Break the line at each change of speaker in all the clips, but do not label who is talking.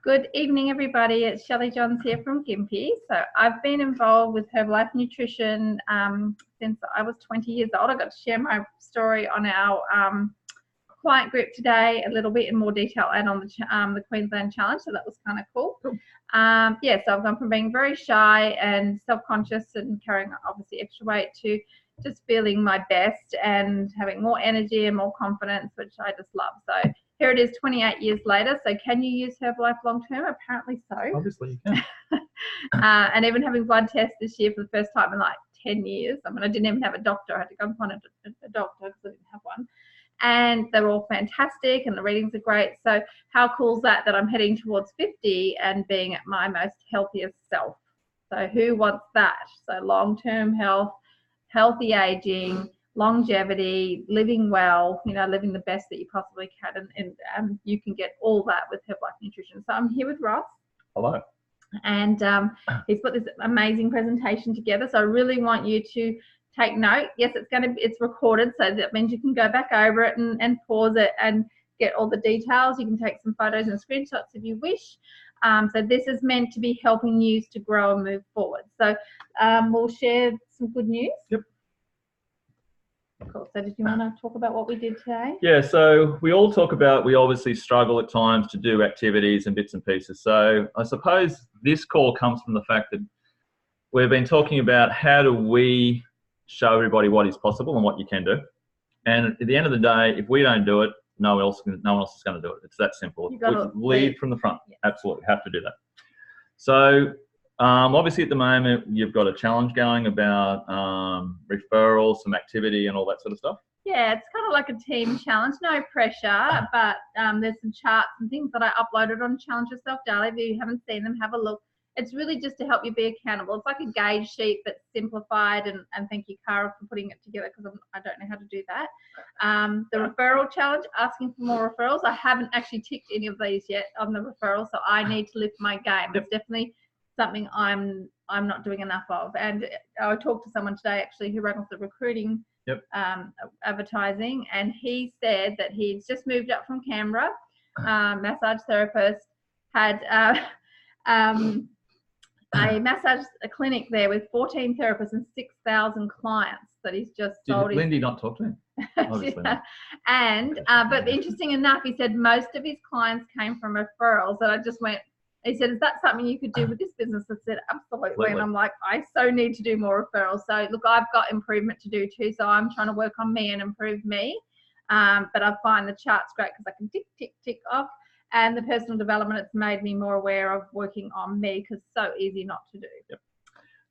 Good evening, everybody. It's Shelley Johns here from Gympie. So I've been involved with Herbalife Nutrition since I was 20 years old. I got to share my story on our client group today a little bit in more detail and on the Queensland Challenge, so that was kind of cool. So I've gone from being very shy and self-conscious and carrying obviously extra weight to just feeling my best and having more energy and more confidence, which I just love. So here it is 28 years later. So can you use Herbalife long term? Apparently so.
Obviously you can.
And even having blood tests this year for the first time in like 10 years. I mean, I didn't even have a doctor. I had to go and find a doctor because I didn't have one. And they're all fantastic and the readings are great. So how cool is that I'm heading towards 50 and being at my most healthiest self? So who wants that? So long-term health, healthy aging, longevity, living well, living the best that you possibly can. And you can get all that with Herbalife Nutrition. So I'm here with Ross.
Hello.
And he's put this amazing presentation together. So I really want you to take note. Yes, it's recorded, so that means you can go back over it and pause it and get all the details. You can take some photos and screenshots if you wish. So this is meant to be helping you to grow and move forward. So we'll share some good news.
Yep.
Cool. So did you want to talk about what we did today?
Yeah, so we all talk about, we obviously struggle at times to do activities and bits and pieces. So I suppose this call comes from the fact that we've been talking about how do we show everybody what is possible and what you can do. And at the end of the day, if we don't do it, no one else is going to do it. It's that simple.
You've got to
lead from the front.
Yes.
Absolutely, have to do that. So obviously at the moment you've got a challenge going about referrals, some activity and all that sort of stuff.
Yeah, it's kind of like a team challenge, no pressure, but there's some charts and things that I uploaded on Challenge Yourself Daily. If you haven't seen them, have a look. It's really just to help you be accountable. It's like a gauge sheet that's simplified, and thank you, Cara, for putting it together because I don't know how to do that. The referral challenge, asking for more referrals. I haven't actually ticked any of these yet on the referrals, so I need to lift my game. It's definitely something I'm not doing enough of. And I talked to someone today actually who runs the recruiting advertising, and he said that he's just moved up from Canberra, massage therapist, had a massage clinic there with 14 therapists and 6,000 clients that he's just sold.
Did Lindy not talk to him? Obviously not.
And but interesting enough, he said most of his clients came from referrals, and I just went, he said, is that something you could do with this business? I said, absolutely. And I'm like, I so need to do more referrals. So look, I've got improvement to do too. So I'm trying to work on me and improve me. But I find the chart's great because I can tick, tick, tick off. And the personal development, it's made me more aware of working on me because it's so easy not to do.
Yep.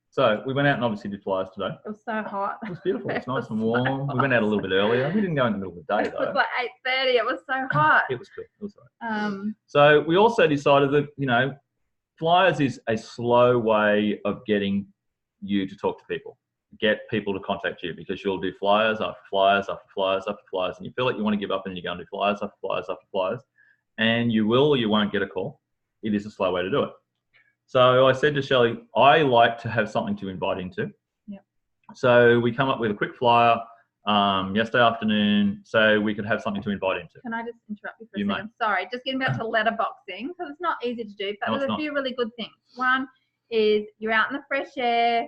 So we went out and obviously did flyers today.
It was so hot.
It was beautiful. It's nice and warm. We went out a little bit earlier. We didn't go in the middle of the day though.
It was like 8:30. It was so hot.
It was good. It was all right. So we also decided that, flyers is a slow way of getting you to talk to people, get people to contact you, because you'll do flyers after flyers after flyers after flyers, and you feel like you want to give up and you go and do flyers after flyers after flyers, and you will or you won't get a call. It is a slow way to do it. So I said to Shelley, I like to have something to invite into.
Yep.
So we come up with a quick flyer yesterday afternoon so we could have something to invite into.
Can I just interrupt you for a second? Sorry, just getting back to letterboxing, because it's not easy to do, but there's a few really good things. One is you're out in the fresh air,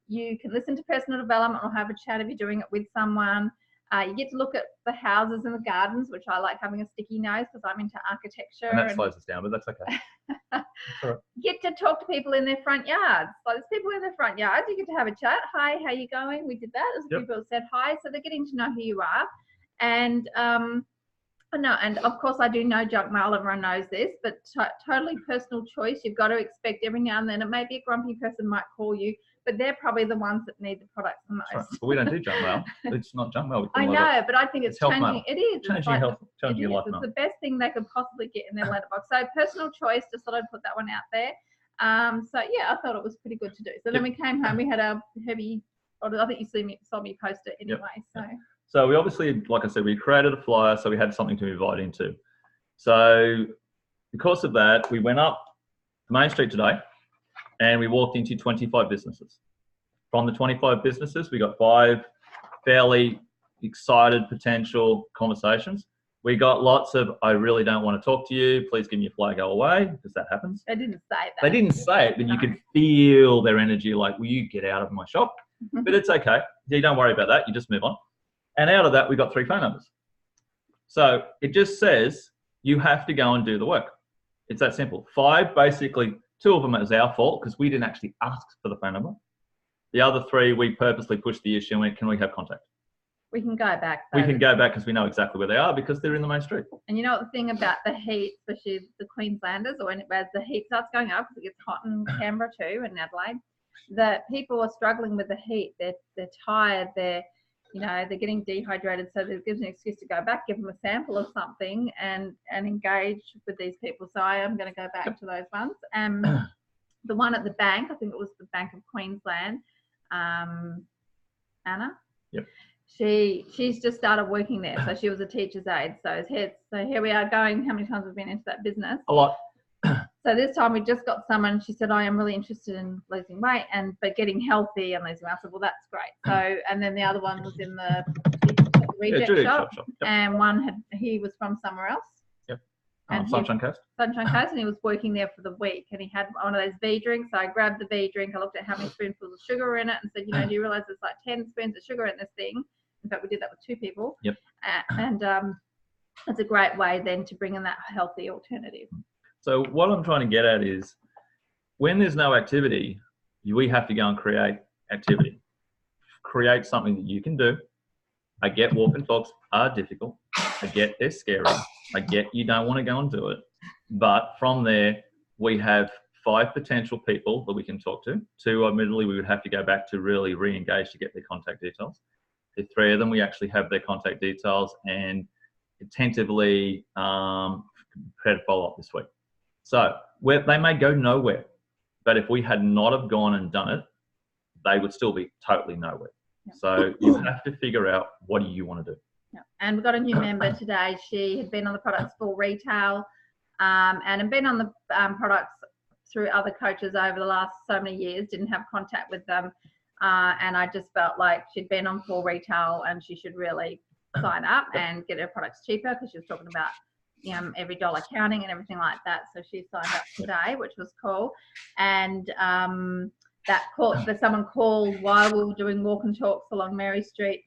you can listen to personal development or have a chat if you're doing it with someone. You get to look at the houses and the gardens, which I like having a sticky nose because I'm into architecture.
And that slows us down, but that's okay. That's all right.
Get to talk to people in their front yards. Like there's people in their front yards, you get to have a chat. Hi, how you going? We did that. There's people that said hi, so they're getting to know who you are. And and of course I do know junk mail. Everyone knows this, but totally personal choice. You've got to expect every now and then. It may be a grumpy person might call you, but they're probably the ones that need the products the most.
Right. But we don't do junk mail. It's not junk mail.
I know, but I think it's changing.
Mail.
It is.
Changing your life now.
It's the best thing they could possibly get in their letterbox. So personal choice, just thought I'd put that one out there. So yeah, I thought it was pretty good to do. So then we came home, we had a heavy, I think you saw me post it anyway.
So we obviously, like I said, we created a flyer so we had something to invite into. So because of that, we went up Main Street today and we walked into 25 businesses. From the 25 businesses, we got 5 fairly excited potential conversations. We got lots of, I really don't want to talk to you. Please give me a flyer, go away, because that happens.
They didn't say that.
They didn't say it, but you could feel their energy like, will you get out of my shop? But it's okay. You don't worry about that. You just move on. And out of that, we got 3 phone numbers. So it just says you have to go and do the work. It's that simple. 5, basically, 2 of them is our fault because we didn't actually ask for the phone number. The other 3, we purposely pushed the issue and went, can we have contact?
We can go back.
We can go back because we know exactly where they are because they're in the main street.
And you know what the thing about the heat, especially the Queenslanders, or as the heat starts going up, because it gets hot in Canberra too, and Adelaide, that people are struggling with the heat. They're tired. They're getting dehydrated. So that gives an excuse to go back, give them a sample of something, and engage with these people. So I am going to go back to those ones. And the one at the bank, I think it was the Bank of Queensland, Anna.
Yep.
She's just started working there, so she was a teacher's aide. So here we are going. How many times we've been into that business?
A lot.
So this time we just got someone. She said, "I am really interested in losing weight but getting healthy and losing weight." I said, "Well, that's great." So and then the other one was in the reject shop. Yep. And he was from somewhere else.
Yep. Sunshine Coast.
Sunshine Coast, and he was working there for the week, and he had one of those V drinks. So I grabbed the V drink. I looked at how many spoonfuls of sugar in it, and said, "Do you realize there's like 10 spoons of sugar in this thing?" In fact, we did that with 2 people.
Yep.
And it's a great way then to bring in that healthy alternative.
So what I'm trying to get at is when there's no activity, we have to go and create activity. Create something that you can do. I get walk and talks are difficult. I get they're scary. I get you don't want to go and do it. But from there, we have 5 potential people that we can talk to. 2, admittedly, we would have to go back to really re-engage to get their contact details. The 3 of them, we actually have their contact details and tentatively prepared to follow up this week. So they may go nowhere, but if we had not have gone and done it, they would still be totally nowhere. Yep. So you have to figure out what do you want to do.
Yep. And we've got a new member today. She had been on the products for retail and had been on the products through other coaches over the last so many years, didn't have contact with them. And I just felt like she'd been on full retail and she should really sign up and get her products cheaper because she was talking about every dollar counting and everything like that. So she signed up today, which was cool. And someone called while we were doing walk and talks along Mary Street.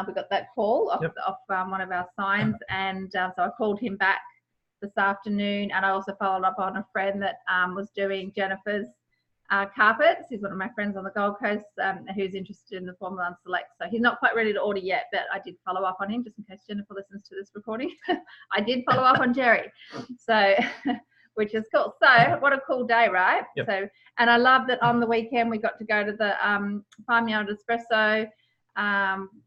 We got that call off one of our signs, and so I called him back this afternoon. And I also followed up on a friend that was doing Jennifer's carpets. He's one of my friends on the Gold Coast who's interested in the Formula 1 Select. So he's not quite ready to order yet, but I did follow up on him just in case Jennifer listens to this recording. I did follow up on Jerry, so which is cool. So what a cool day, right?
Yep.
So, and I love that on the weekend we got to go to the Farmyard Espresso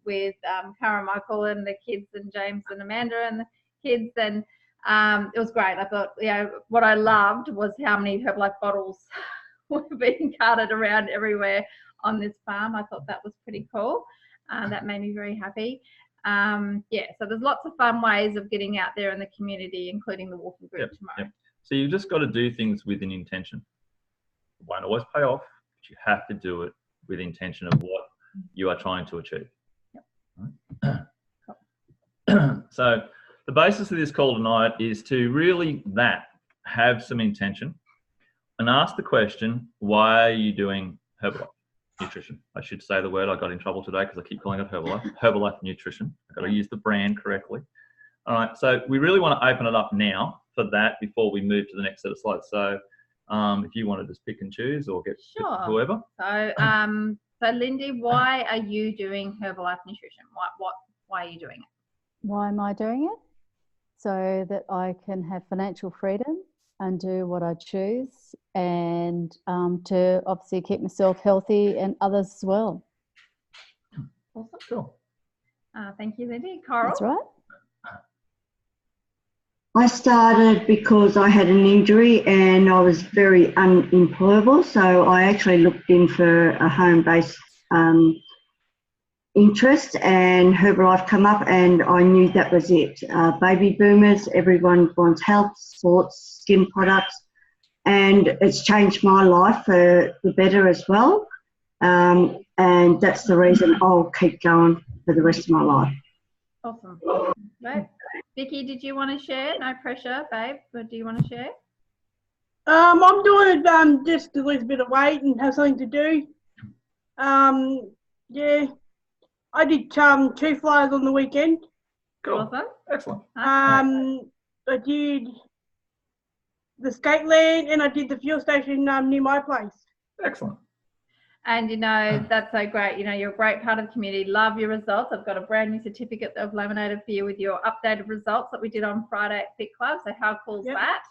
with Cara Michael and the kids and James and Amanda and the kids, and it was great. I thought, what I loved was how many Herbalife bottles were being carted around everywhere on this farm. I thought that was pretty cool. That made me very happy. So there's lots of fun ways of getting out there in the community, including the walking group tomorrow. Yep.
So you've just got to do things with an intention. It won't always pay off, but you have to do it with intention of what you are trying to achieve. Yep. So the basis of this call tonight is to really have some intention and ask the question, why are you doing Herbalife Nutrition? I should say the word. I got in trouble today because I keep calling it Herbalife. Herbalife Nutrition. I've got to use the brand correctly. All right, so we really want to open it up now for that before we move to the next set of slides. So if you want to just pick and choose or get whoever.
So Lindy, why are you doing Herbalife Nutrition? Why are you doing it?
Why am I doing it? So that I can have financial freedom and do what I choose, and to obviously keep myself healthy and others as well.
Awesome. Cool. Thank you, Lindy. Coral?
That's right.
I started because I had an injury and I was very unemployable, so I actually looked in for a home-based interest, and Herbalife come up, and I knew that was it. Baby boomers, everyone wants health, sports, skin products, and it's changed my life for the better as well, and that's the reason I'll keep going for the rest of my life.
Awesome. Right. Vicky, did you want to share? No pressure, babe, but do you want to share?
I'm doing it just to lose a bit of weight and have something to do. Yeah, I did 2 flyers on the weekend.
Cool.
Awesome.
Excellent.
I did the skate land and I did the fuel station near my place.
Excellent.
And, you know, that's so great. You know, you're a great part of the community. Love your results. I've got a brand new certificate that I've laminated for you with your updated results that we did on Friday at Fit Club. So how cool is that?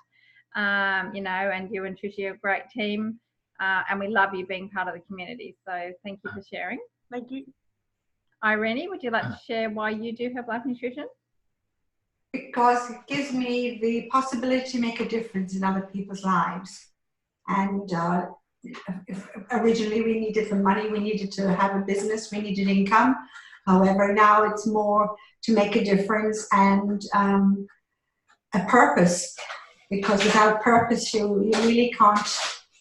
You know, and you and Tricia are a great team. And we love you being part of the community. So thank you for sharing.
Thank you.
Irene, would you like to share why you do Herbalife Nutrition?
Because it gives me the possibility to make a difference in other people's lives. And if originally we needed the money, we needed to have a business, we needed income. However, now it's more to make a difference and a purpose. Because without purpose, you really can't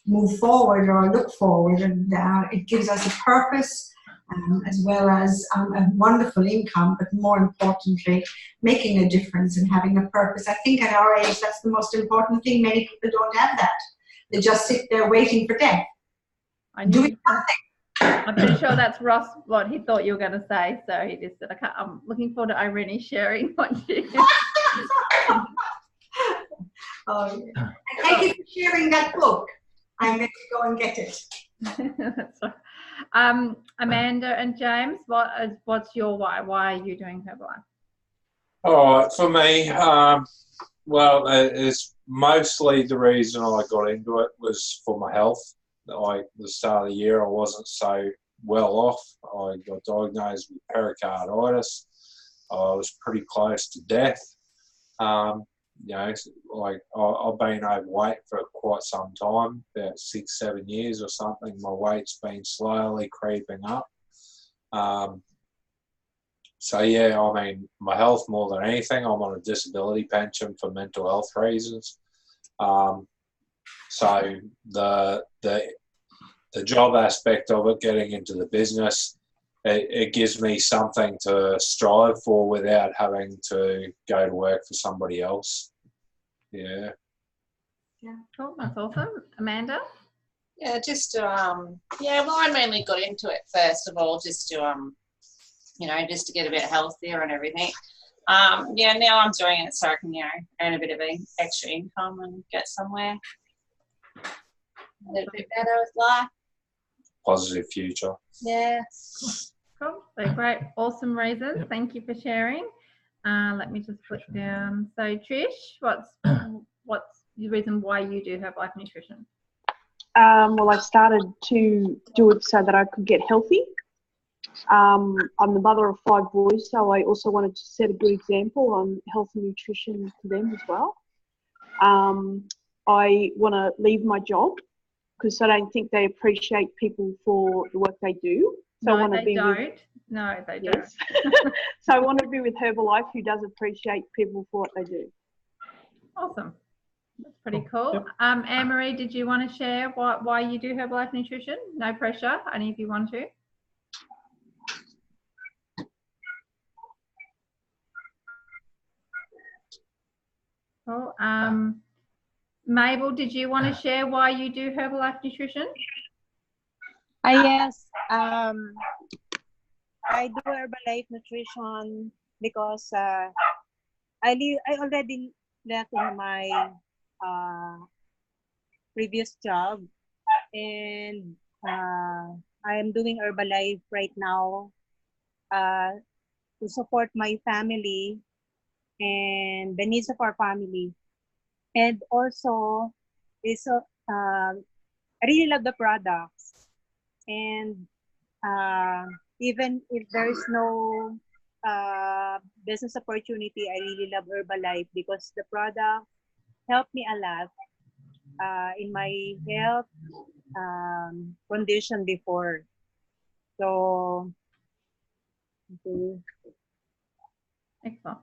move forward or look forward. And it gives us a purpose. As well as a wonderful income, but more importantly, making a difference and having a purpose. I think at our age, that's the most important thing. Many people don't have that. They just sit there waiting for death. Doing nothing.
I'm pretty sure that's Ross, what he thought you were going to say. So he just said, I'm looking forward to Irene sharing what you
Oh, yeah. Thank you for sharing that book. I'm going to go and get it.
That's right. Amanda and James, what's your why? Why are you doing Herbalife?
Oh, for me, well, it's mostly the reason I got into it was for my health. The start of the year, I wasn't so well off. I got diagnosed with pericarditis. I was pretty close to death. You know, like I've been overweight for quite some time, about 6-7 years or something. My weight's been slowly creeping up. So yeah, I mean, my health more than anything. I'm on a disability pension for mental health reasons. So the job aspect of it, getting into the business, it gives me something to strive for without having to go to work for somebody else. Yeah.
Yeah, cool. That's awesome. Amanda?
Yeah, just yeah, well, I mainly got into it first of all just to you know, just to get a bit healthier and everything. Yeah, now I'm doing it so I can, you know, earn a bit of extra income and get somewhere a little bit better with life.
Positive future.
Yeah.
Cool. So great. Awesome reasons. Thank you for sharing. Let me just flip down. So Trish, what's the reason why you do Herbalife Nutrition?
Well, I started to do it so that I could get healthy. I'm the mother of 5 boys, so I also wanted to set a good example on health and nutrition to them as well. I want to leave my job because I don't think they appreciate people for the work they do. So
No,
I want to
they
be
don't.
with,
No, they
yes.
don't.
So I want to be with Herbalife, who does appreciate people for what they do.
Awesome. That's pretty cool. Anne-Marie, did you want to share why you do Herbalife Nutrition? No pressure, only if you want to. Cool. Mabel, did you want to share why you do Herbalife Nutrition?
Yes. I do Herbalife Nutrition because I already left in my previous job, and I am doing Herbalife right now to support my family and the needs of our family. And also, I really love the products. And even if there is no business opportunity, I really love Herbalife because the product helped me a lot in my health condition before. So, okay.
Excellent.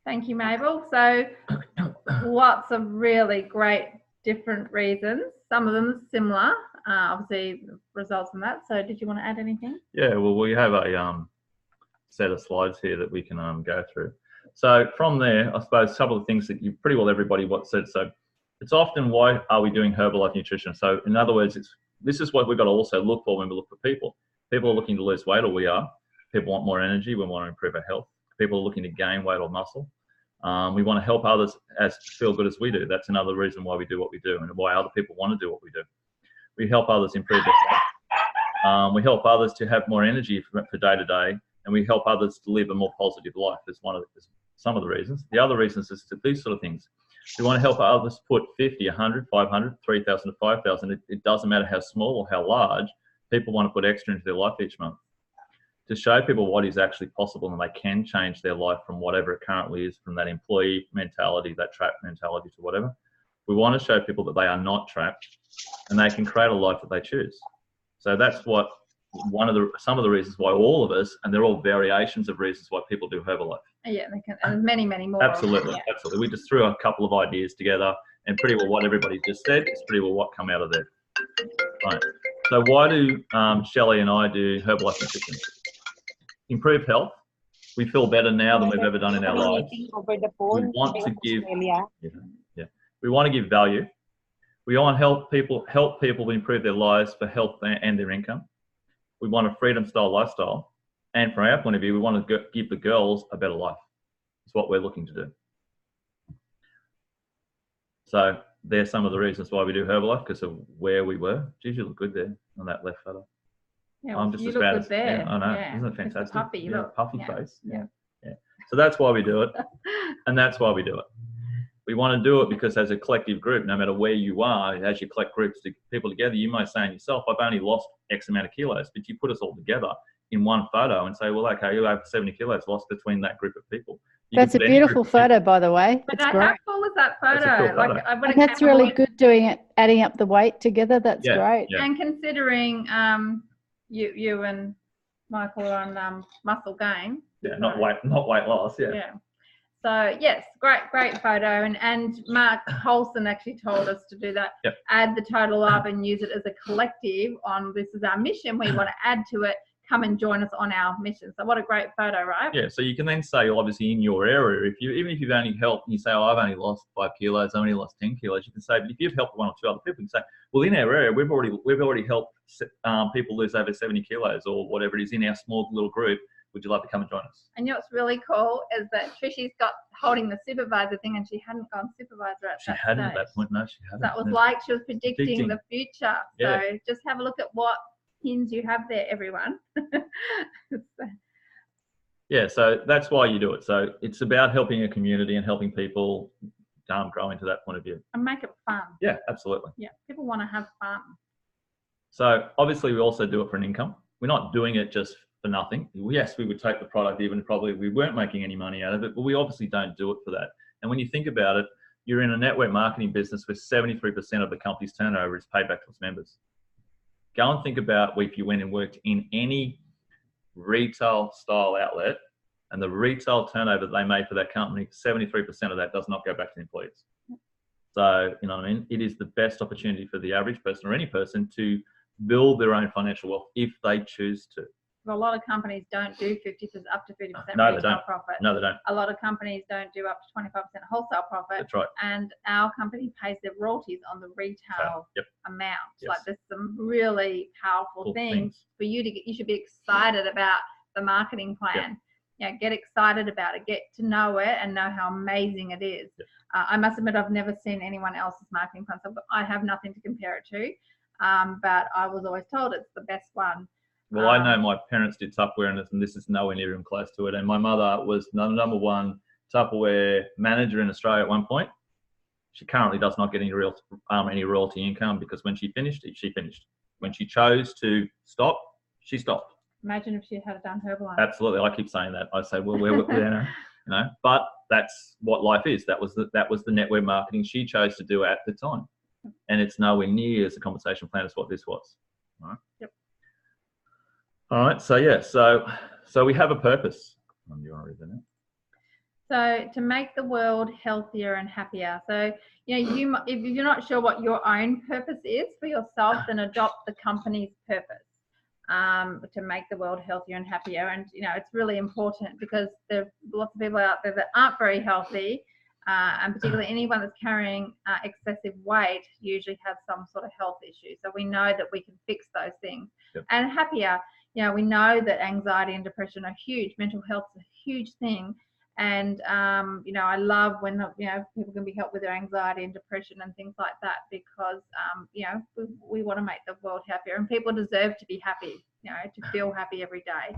Thank you, Mabel. So lots of really great different reasons. Some of them similar, obviously results in that. So did you want to add anything?
Yeah, well, we have a set of slides here that we can go through. So from there, I suppose some of the things that pretty well everybody said. So it's often, why are we doing Herbalife Nutrition? So in other words, this is what we've got to also look for when we look for people. People are looking to lose weight, or we are. People want more energy. We want to improve our health. People are looking to gain weight or muscle. We want to help others feel good as we do. That's another reason why we do what we do, and why other people want to do what we do. We help others improve their health. We help others to have more energy for day to day, and we help others to live a more positive life. Is some of the reasons. The other reasons is these sort of things. We want to help others put 50, 100, 500, 3,000 to 5,000. It doesn't matter how small or how large. People want to put extra into their life each month to show people what is actually possible, and they can change their life from whatever it currently is, from that employee mentality, that trapped mentality, to whatever. We want to show people that they are not trapped and they can create a life that they choose. So that's what some of the reasons why all of us, and they're all variations of reasons why people do Herbalife.
Yeah, they can, and many more.
Absolutely, absolutely. We just threw a couple of ideas together, and pretty well what everybody just said is pretty well what come out of there. Right. So why do Shelley and I do Herbalife Nutrition? Improve health. We feel better now than we've ever done in our lives. We want to give. We want to give value. We want to help people improve their lives for health and their income. We want a freedom style lifestyle, and from our point of view, we want to give the girls a better life. It's what we're looking to do. So there's some of the reasons why we do Herbalife, because of where we were. Geez, you look good there on that left photo.
Yeah, well, I'm just as bad as there.
Yeah, I know.
Yeah.
Isn't it fantastic?
Puppy,
puffy face. Yeah. So that's why we do it, and that's why we do it. We want to do it because as a collective group, no matter where you are, as you collect groups of people together, you might say in yourself, I've only lost X amount of kilos, but you put us all together in one photo and say, well, okay, you have 70 kilos lost between that group of people.
That's a beautiful photo, by the way.
But
it's great.
How cool is that photo?
That's a cool photo.
And that's really good doing it, adding up the weight together. That's great.
Yeah. And considering you and Michael are on muscle gain.
Yeah, not weight loss. Yeah.
So yes, great photo, and Mark Holson actually told us to do that.
Yep.
Add the total up and use it as a collective on this is our mission. We want to add to it. Come and join us on our mission. So what a great photo, right?
Yeah. So you can then say, obviously, in your area, even if you've only helped, and you say, oh, I've only lost 5 kilos, I only lost 10 kilos. You can say, but if you've helped 1 or 2 other people, you can say, well, in our area, we've already helped people lose over 70 kilos or whatever it is in our small little group. Would you love to come and join us?
And you know what's really cool is that Trishy's got holding the supervisor thing, and she hadn't gone supervisor at
She hadn't
stage.
at that point. No, she hadn't.
That was like she was predicting the future.
Yeah.
So just have a look at what pins you have there, everyone.
Yeah, so that's why you do it. So it's about helping a community and helping people grow into that point of view.
And make it fun.
Yeah, absolutely.
Yeah, people want to have fun.
So obviously we also do it for an income. We're not doing it just for nothing. Yes, we would take the product even probably we weren't making any money out of it, but we obviously don't do it for that. And when you think about it, you're in a network marketing business where 73% of the company's turnover is paid back to its members. Go and think about if you went and worked in any retail style outlet and the retail turnover they made for that company, 73% of that does not go back to the employees. So, you know what I mean? It is the best opportunity for the average person or any person to build their own financial wealth if they choose to.
Well, a lot of companies don't do 50% up to 30%
No,
retail
they don't.
profit.
No, they don't.
A lot of companies don't do up to 25% wholesale profit.
That's right.
And our company pays their royalties on the retail amount.
Yes.
Like there's some really powerful
Cool
things for you to get. You should be excited about the marketing plan. Yeah, get excited about it. Get to know it and know how amazing it is. I must admit I've never seen anyone else's marketing plan, so I have nothing to compare it to. But I was always told it's the best one.
Well, I know my parents did Tupperware, and this is nowhere near even close to it. And my mother was the number 1 Tupperware manager in Australia at one point. She currently does not get any royalty income because when she finished, she finished. When she chose to stop, she stopped.
Imagine if she had done Herbalife.
Absolutely, I keep saying that. I say, well, we're you know, but that's what life is. That was the network marketing she chose to do at the time, and it's nowhere near as a compensation plan as what this was. All right.
Yep.
All right, so yeah, so we have a purpose. Do you want to read that now?
So to make the world healthier and happier. So, you know, if you're not sure what your own purpose is for yourself, then adopt the company's purpose. to make the world healthier and happier. And, you know, it's really important because there are lots of people out there that aren't very healthy, and particularly anyone that's carrying excessive weight usually has some sort of health issue. So we know that we can fix those things.
Yep.
And happier, you know, we know that anxiety and depression are huge. Mental health is a huge thing. And, you know, I love when, you know, people can be helped with their anxiety and depression and things like that, because, you know, we want to make the world happier, and people deserve to be happy, you know, to feel happy every day.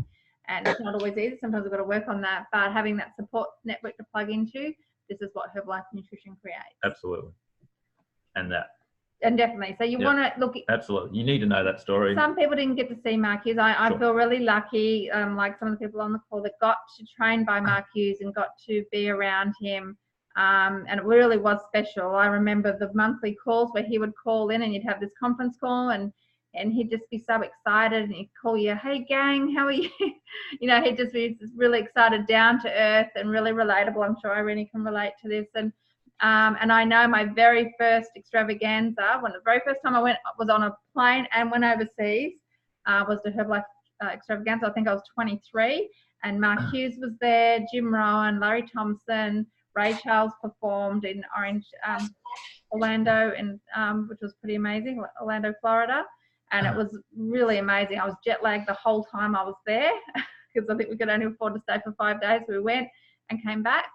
And it's not always easy. Sometimes we've got to work on that, but having that support network to plug into, this is what Herbalife Nutrition creates.
Absolutely.
And definitely. So you want to look.
Absolutely. You need to know that story.
Some people didn't get to see Mark Hughes. I feel really lucky, like some of the people on the call that got to train by Mark Hughes and got to be around him. And it really was special. I remember the monthly calls where he would call in and you'd have this conference call, and he'd just be so excited, and he'd call you, "Hey gang, how are you?" You know, he'd just be really excited, down to earth and really relatable. I'm sure Irene can relate to this. And I know my very first extravaganza, when the very first time I went, was on a plane and went overseas, was the Herbalife extravaganza. I think I was 23, and Mark Hughes was there, Jim Rowan, Larry Thompson, Ray Charles performed in Orlando, which was pretty amazing, Orlando, Florida. And it was really amazing. I was jet lagged the whole time I was there because I think we could only afford to stay for 5 days. So we went and came back.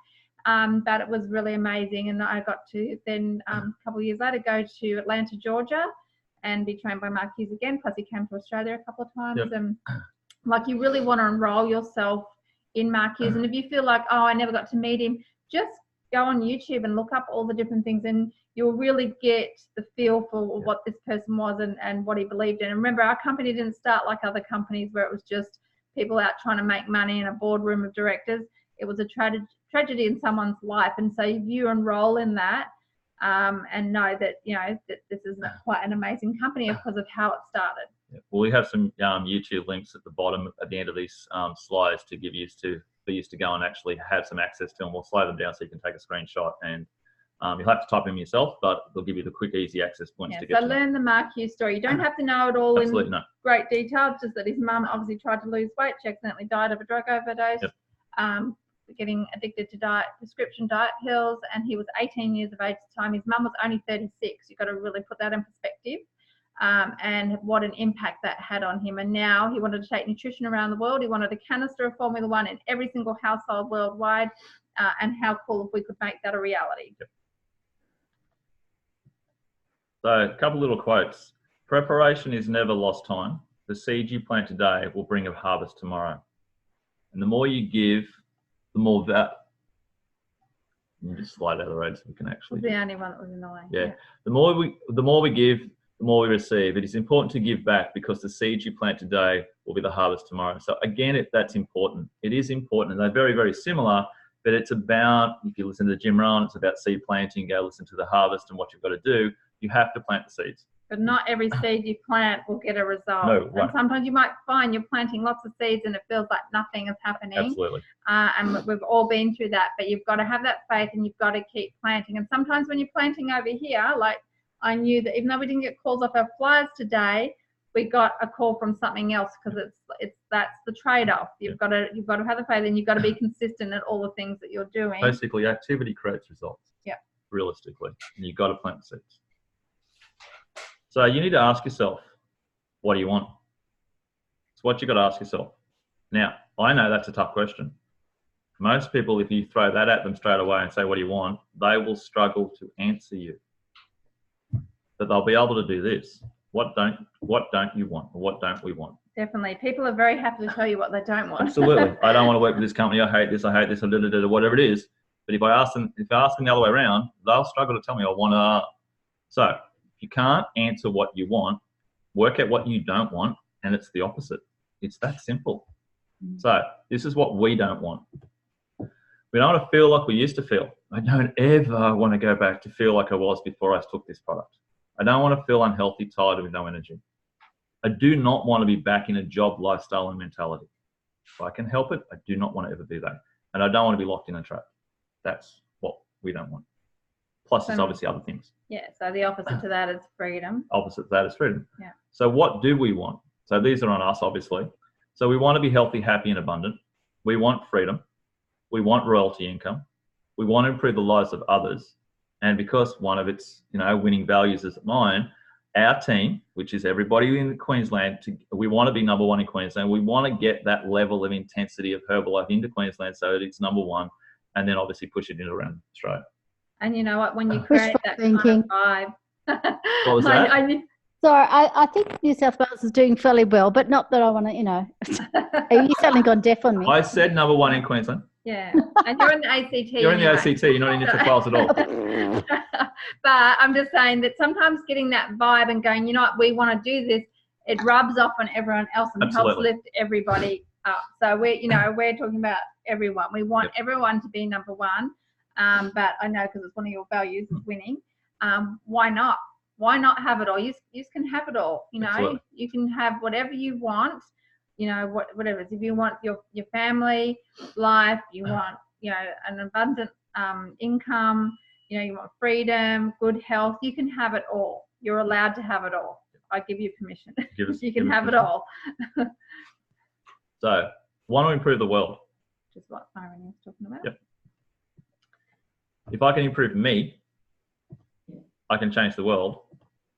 But it was really amazing, and I got to then a couple of years later go to Atlanta, Georgia, and be trained by Mark Hughes again. Plus, he came to Australia a couple of times.
Yep.
And like, you really want to enroll yourself in Mark Hughes. And if you feel like, oh, I never got to meet him, just go on YouTube and look up all the different things, and you'll really get the feel for what this person was and what he believed in. And remember, our company didn't start like other companies where it was just people out trying to make money in a boardroom of directors. It was a tragedy in someone's life, and so you enroll in that and know that, you know, that this is quite an amazing company because of how it started.
Yeah. Well, we have some YouTube links at the bottom, at the end of these slides, to give you for you to go and actually have some access to them. We'll slow them down so you can take a screenshot, and you'll have to type them yourself, but they'll give you the quick, easy access points to get to.
So learn the Mark Hughes story. You don't have to know it all in
great
detail. Just that his mum obviously tried to lose weight. She accidentally died of a drug overdose.
Yep.
Getting addicted to prescription diet pills, and he was 18 years of age at the time. His mum was only 36. You've got to really put that in perspective, and what an impact that had on him. And now he wanted to take nutrition around the world. He wanted a canister of Formula One in every single household worldwide, and how cool if we could make that a reality.
Yep. So a couple little quotes. Preparation is never lost time. The seed you plant today will bring a harvest tomorrow. And the more you give, the more that. Let me just slide out of the road so we can actually.
The only one that was in the way.
Yeah. The more we give, the more we receive. It is important to give back, because the seeds you plant today will be the harvest tomorrow. So again, that's important. It is important, and they're very, very similar. But it's about, if you listen to Jim Rowan, it's about seed planting. Go listen to the harvest and what you've got to do. You have to plant the seeds.
But not every seed you plant will get a result.
No, right.
And sometimes you might find you're planting lots of seeds and it feels like nothing is happening.
Absolutely.
And we've all been through that, but you've got to have that faith and you've got to keep planting. And sometimes when you're planting over here, like I knew that even though we didn't get calls off our flyers today, we got a call from something else, because that's the trade-off. You've got to have the faith, and you've got to be consistent at all the things that you're doing.
Basically, activity creates results.
Yeah.
Realistically, and you've got to plant the seeds. So you need to ask yourself, what do you want? It's what you've got to ask yourself. Now, I know that's a tough question. Most people, if you throw that at them straight away and say, what do you want? They will struggle to answer you. But they'll be able to do this. What don't you want? Or what don't we want?
Definitely. People are very happy to tell you what they don't want.
Absolutely. I don't want to work with this company. I hate this, whatever it is. But if I ask them the other way around, they'll struggle to tell me I want to. So if you can't answer what you want, work out what you don't want, and it's the opposite. It's that simple. So this is what we don't want. We don't want to feel like we used to feel. I don't ever want to go back to feel like I was before I took this product. I don't want to feel unhealthy, tired, with no energy. I do not want to be back in a job lifestyle and mentality. If I can help it, I do not want to ever do that. And I don't want to be locked in a trap. That's what we don't want. Plus, there's obviously other things.
Yeah, so the opposite to that is freedom.
Opposite to that is freedom.
Yeah.
So what do we want? So these are on us, obviously. So we want to be healthy, happy, and abundant. We want freedom. We want royalty income. We want to improve the lives of others. And because one of its, winning values is mine, our team, which is everybody in Queensland, we want to be number one in Queensland. We want to get that level of intensity of Herbalife into Queensland so that it's number one, and then obviously push it into around Australia.
And you know what? When you create that kind of vibe.
What was that?
Sorry, I think New South Wales is doing fairly well, but not that I want to, you suddenly gone deaf on me.
I said number one in Queensland.
Yeah, and you're in the ACT.
You're in the ACT, you're not in New South Wales at all.
But I'm just saying that sometimes getting that vibe and going, you know what, we want to do this, it rubs off on everyone else and helps lift everybody up. So we're talking about everyone. We want everyone to be number one. But I know because it's one of your values is winning. Why not? Why not have it all? You can have it all.
Absolutely.
You can have whatever you want. Whatever. If you want your family life, you want an abundant income. You want freedom, good health. You can have it all. You're allowed to have it all. I give you permission. You can have it all.
So, want to improve the world.
Which is what Irene is talking about.
Yep. If I can improve me, I can change the world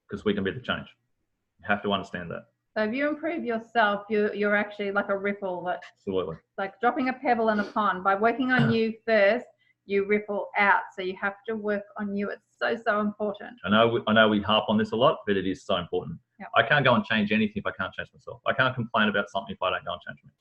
because we can be the change. You have to understand that.
So if you improve yourself, you're actually like a ripple.
Absolutely.
Like dropping a pebble in a pond. By working on you first, you ripple out. So you have to work on you. It's so important.
I know we harp on this a lot, but it is so important.
Yep.
I can't go and change anything if I can't change myself. I can't complain about something if I don't go and change me.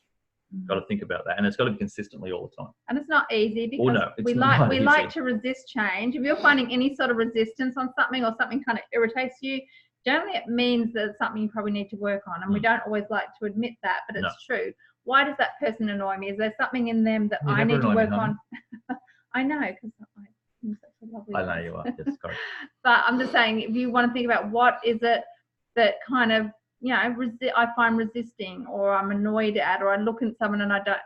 Got to think about that, and it's got to be consistently all the time.
And it's not easy because we like to resist change. If you're finding any sort of resistance on something or something kind of irritates you, generally it means that it's something you probably need to work on. And we don't always like to admit that, but it's true. Why does that person annoy me? Is there something in them that I need to work on? I know, because I'm such a lovely
I know you are. Yes, correct.
But I'm just saying, if you want to think about what is it that kind of I find resisting, or I'm annoyed at, or I look at someone and I don't,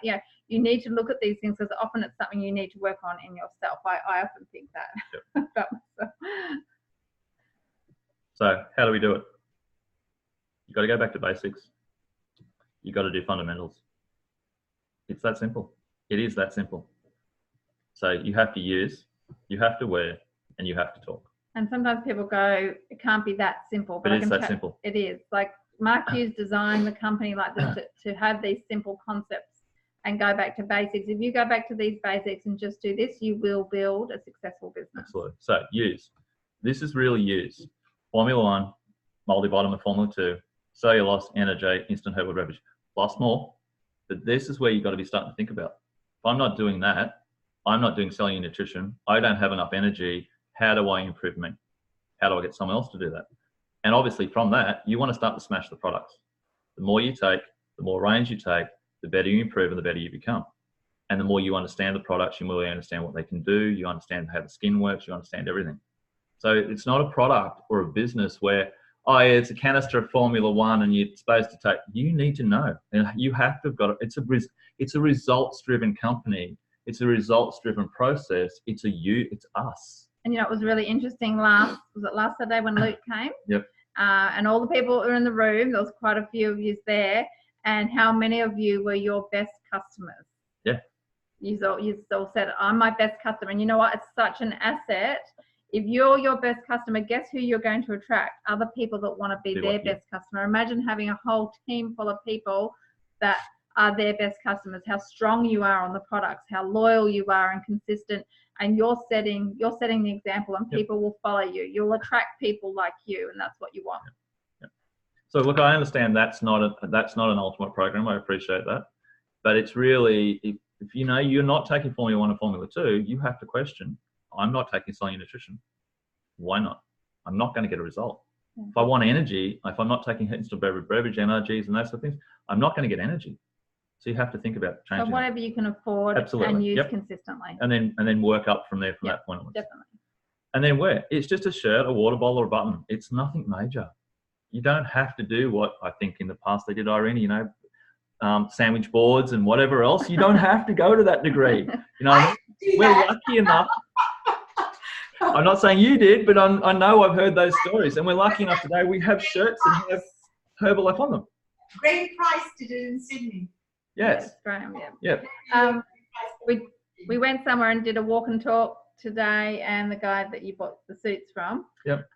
you need to look at these things because often it's something you need to work on in yourself. I often think that about myself.
So how do we do it? You've got to go back to basics. You've got to do fundamentals. It's that simple. It is that simple. So you have to use, you have to wear, and you have to talk.
And sometimes people go, it can't be that simple.
But it is that simple.
It is. Like Mark Hughes designed the company like this to have these simple concepts and go back to basics. If you go back to these basics and just do this, you will build a successful business.
Absolutely. So use. This is really use. Formula 1, multivitamin Formula 2, cellulose, energy, instant herbal beverage. Plus more. But this is where you've got to be starting to think about. If I'm not doing that, I'm not doing cellular nutrition, I don't have enough energy, how do I improve me? How do I get someone else to do that? And obviously from that, you want to start to smash the products. The more you take, the more range you take, the better you improve and the better you become. And the more you understand the products, you more understand what they can do, you understand how the skin works, you understand everything. So it's not a product or a business where, it's a canister of Formula 1 and you're supposed to take, you need to know. And you have to have got it. It's a results-driven company. It's a results-driven process. It's us.
And it was really interesting was it last Saturday when Luke came?
Yep.
And all the people were in the room, there was quite a few of you there, and how many of you were your best customers?
Yeah.
You all said, I'm my best customer. And you know what? It's such an asset. If you're your best customer, guess who you're going to attract? Other people that want to be their best customer. Imagine having a whole team full of people that are their best customers, how strong you are on the products, how loyal you are and consistent, and you're setting the example, and people will follow you. You'll attract people like you, and that's what you want.
Yep. So look, I understand that's not an ultimate program. I appreciate that, but it's really if you're not taking Formula 1 and Formula 2, you have to question. I'm not taking cellular nutrition. Why not? I'm not going to get a result. If I want energy, if I'm not taking instant beverage energies and those sort of things, I'm not going to get energy. So you have to think about changing.
So whatever you can afford and use consistently.
And then work up from there that point onwards.
Definitely.
And then wear. It's just a shirt, a water bottle, or a button. It's nothing major. You don't have to do what I think in the past they did, Irene, sandwich boards and whatever else. You don't have to go to that degree. We're lucky enough. I'm not saying you did, but I know I've heard those stories. And we're lucky enough today. We have shirts and have Herbalife on them.
great price to do in Sydney.
Yes.
Graham, yeah.
Yep.
We went somewhere and did a walk and talk today, and the guy that you bought the suits from,
Yep.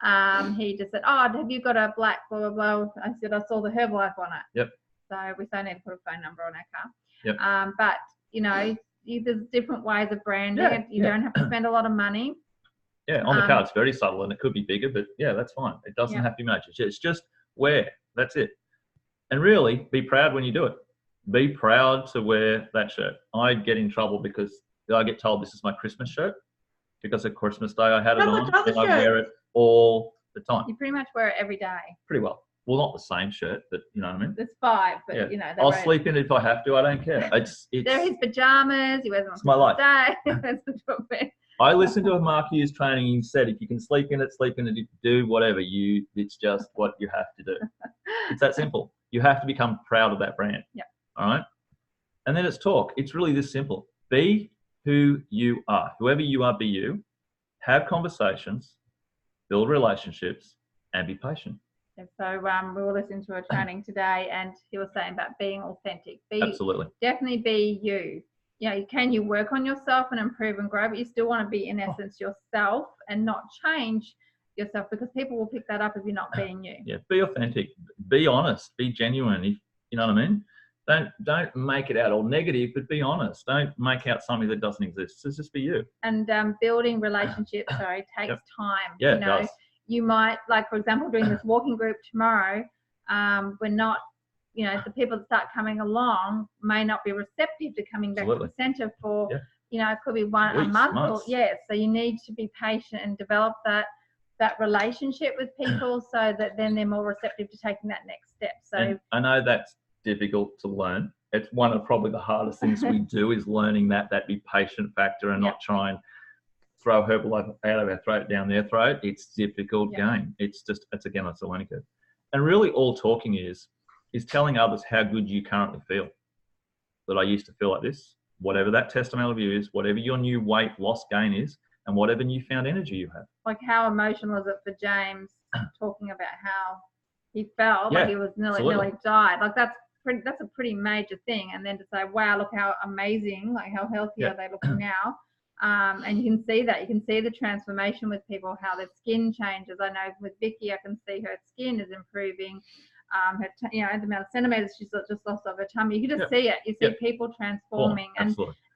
He just said, "Oh, have you got a black blah blah blah?" I said, "I saw the Herbalife on it."
Yep.
So we still need to put a phone number on our car.
Yep.
But you know, there's different ways of branding.
Yeah,
You don't have to spend a lot of money.
Yeah, on the car it's very subtle and it could be bigger, but yeah, that's fine. It doesn't have to be major. It's just wear. That's it. And really, be proud when you do it. Be proud to wear that shirt. I get in trouble because I get told this is my Christmas shirt because of Christmas Day I had it on and I wear it all the time.
You pretty much wear it every day.
Pretty well. Well, not the same shirt, but you know what I mean?
There's 5, but you know.
I'll sleep in it if I have to. I don't care.
They're his pajamas. He wears them on
my life.
Day.
I listened to a Mark Hughes training. He said, if you can sleep in it, sleep in it. If you do whatever, it's just what you have to do. It's that simple. You have to become proud of that brand.
Yeah.
All right. And then it's talk. It's really this simple. Be who you are. Whoever you are, be you. Have conversations, build relationships, and be patient.
And so we were listening to a training today, and he was saying about being authentic.
Absolutely.
Definitely be you. You know, can you work on yourself and improve and grow, but you still want to be in essence yourself and not change yourself, because people will pick that up if you're not being you.
Yeah, be authentic, be honest, be genuine. If you know what I mean. Don't make it out all negative, but be honest. Don't make out something that doesn't exist. So just be you.
And building relationships, takes time.
Yeah,
you know,
it does.
You might, like for example, doing this walking group tomorrow. We're not, you know, the people that start coming along may not be receptive to coming back to the centre for, you know, it could be a month.
Months.
So you need to be patient and develop that relationship with people so that then they're more receptive to taking that next step. So
and I know that's difficult to learn. It's one of probably the hardest things we do is learning that be patient factor and not try and throw Herbalife out of our throat down their throat. It's a difficult game. It's a learning curve. And really all talking is telling others how good you currently feel. That I used to feel like this, whatever that testimonial of you is, whatever your new weight loss gain is, and whatever newfound energy you have.
Like how emotional is it for James talking about how he felt like he was nearly died? Like that's a pretty major thing. And then to say, wow, look how amazing, like how healthy are they looking now? And you can see that. You can see the transformation with people, how their skin changes. I know with Vicky, I can see her skin is improving. Her, the amount of centimeters she's just lost of her tummy. You can just see it. You see people transforming.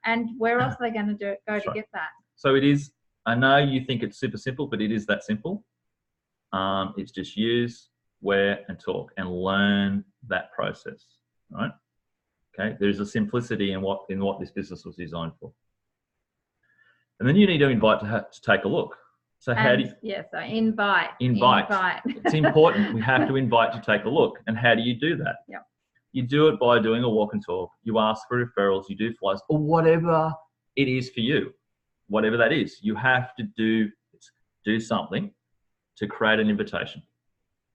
And where else are they going to go to get that?
So it is, I know you think it's super simple, but it is that simple. It's just use, wear, and talk, and learn that process, right? Okay, there's a simplicity in what this business was designed for. And then you need to invite to take a look. So how do you...
so invite.
It's important. We have to invite to take a look. And how do you do that?
Yep.
You do it by doing a walk and talk. You ask for referrals. You do flyers, or whatever it is for you. Whatever that is, you have to do something to create an invitation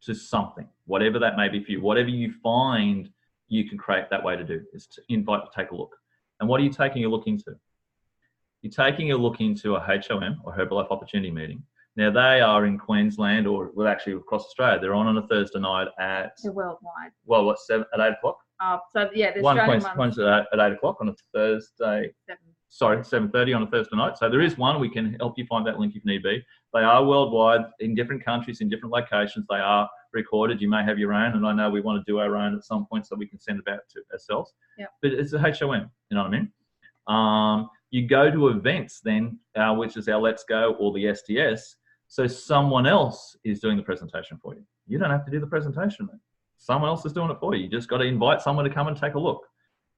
to something, whatever that may be for you. Whatever you find you can create that way to do is to invite to take a look. And what are you taking a look into? You're taking a look into a HOM or Herbalife Opportunity Meeting. Now they are in Queensland or actually across Australia. They're on a Thursday night at...
They're worldwide.
Well, what, 8 o'clock?
So yeah, the
Australian
one's
one's at 8 o'clock on a Thursday. 7:30 on a Thursday night. So there is one. We can help you find that link if need be. They are worldwide in different countries, in different locations. They are recorded. You may have your own, and I know we want to do our own at some point so we can send it out to ourselves.
Yep.
But it's a HOM, you know what I mean? You go to events then, which is our Let's Go or the STS, so someone else is doing the presentation for you. You don't have to do the presentation. Someone else is doing it for you. You just got to invite someone to come and take a look.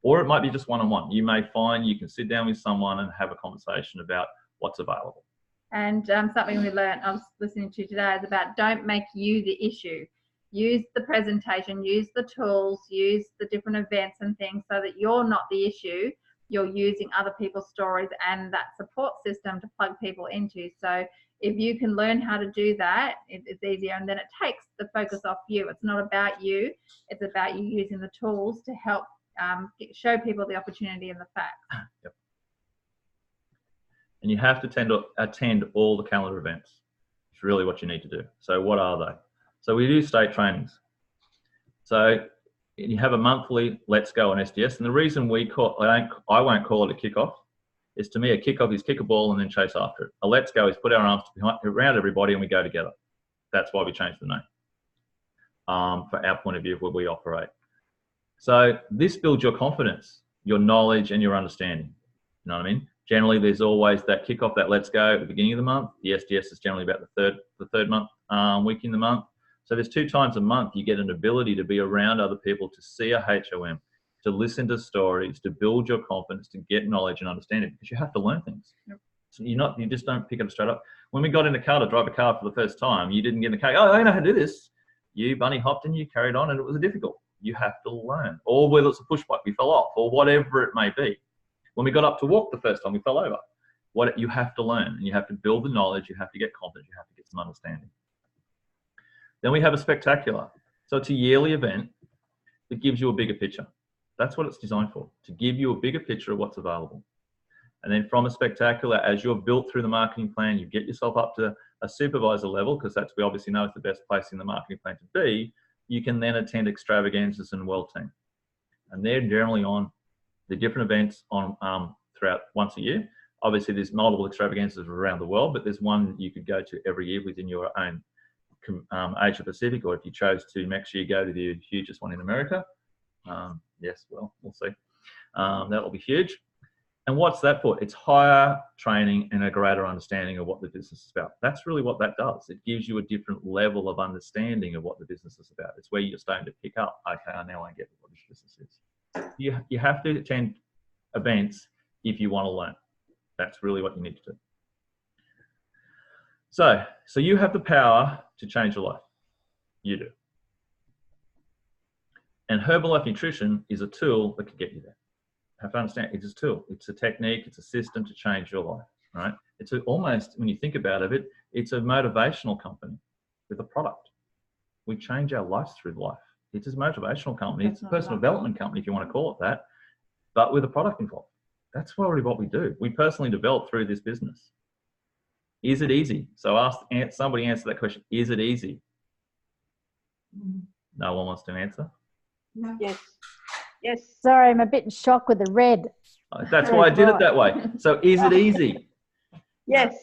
Or it might be just one-on-one. You may find you can sit down with someone and have a conversation about what's available.
And something we learned, I was listening to today, is about don't make you the issue. Use the presentation, use the tools, use the different events and things so that you're not the issue. You're using other people's stories and that support system to plug people into. So if you can learn how to do that, it's easier, and then it takes the focus off you. It's not about you. It's about you using the tools to help show people the opportunity and the facts.
Yep. And you have to attend all the calendar events. It's really what you need to do. So what are they? So we do state trainings. So You have a monthly Let's Go on SDS, and the reason I won't call it a kickoff is, to me, a kickoff is kick a ball and then chase after it. A Let's Go is put our arms around everybody and we go together. That's why we changed the name, for our point of view of where we operate. So this builds your confidence, your knowledge, and your understanding. You know what I mean? Generally, there's always that kickoff, that Let's Go at the beginning of the month. The SDS is generally about the third month, week in the month. So there's 2 times a month you get an ability to be around other people, to see a HOM, to listen to stories, to build your confidence, to get knowledge and understanding, because you have to learn things. Yep. So you just don't pick it straight up. When we got in the car to drive a car for the first time, you didn't get in the car, oh, I know how to do this. You bunny hopped and you carried on, and it was difficult. You have to learn. Or whether it's a push bike, we fell off, or whatever it may be. When we got up to walk the first time, we fell over. You have to learn, and you have to build the knowledge, you have to get confidence, you have to get some understanding. Then we have a spectacular. So it's a yearly event that gives you a bigger picture. That's what it's designed for, to give you a bigger picture of what's available. And then from a spectacular, as you're built through the marketing plan, you get yourself up to a supervisor level, because we obviously know it's the best place in the marketing plan to be. You can then attend extravaganzas and world team. And they're generally on the different events on throughout once a year. Obviously, there's multiple extravaganzas around the world, but there's one that you could go to every year within your own Asia Pacific, or if you chose to next year go to the hugest one in America. Yes, well, we'll see. That'll be huge. And what's that for? It's higher training and a greater understanding of what the business is about. That's really what that does. It gives you a different level of understanding of what the business is about. It's where you're starting to pick up, okay, now I get what this business is. You have to attend events if you want to learn. That's really what you need to do. So you have the power to change your life. You do. And Herbalife Nutrition is a tool that can get you there. Have to understand, it's a tool. It's a technique. It's a system to change your life, right? It's almost, when you think about it, it's a motivational company with a product. We change our lives through life. It's a motivational company. It's a personal development company, if you want to call it that, but with a product involved. That's probably what we do. We personally develop through this business. Is it easy? So somebody answer that question. Is it easy? No one wants to answer?
No. Yes.
Yes. Sorry, I'm a bit in shock with the red.
That's why I did it that way. So is it easy?
Yes.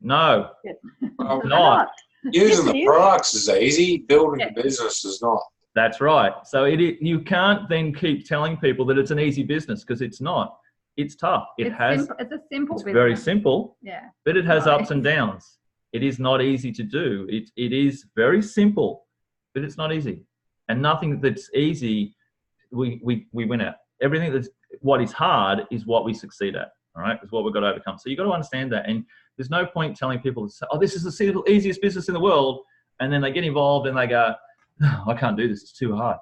No.
Yes.
Well,
not.
Using the products is easy. Building a business is not.
That's right. So you can't then keep telling people that it's an easy business, because it's not. It's tough. It's a simple business. Very simple.
Yeah.
But it has ups and downs. It is not easy to do. It is very simple, but it's not easy. And nothing that's easy, we win at. Everything that's what is hard is what we succeed at. All right, is what we've got to overcome. So you've got to understand that. And there's no point telling people, oh, this is the easiest business in the world, and then they get involved and they go, oh, I can't do this. It's too hard.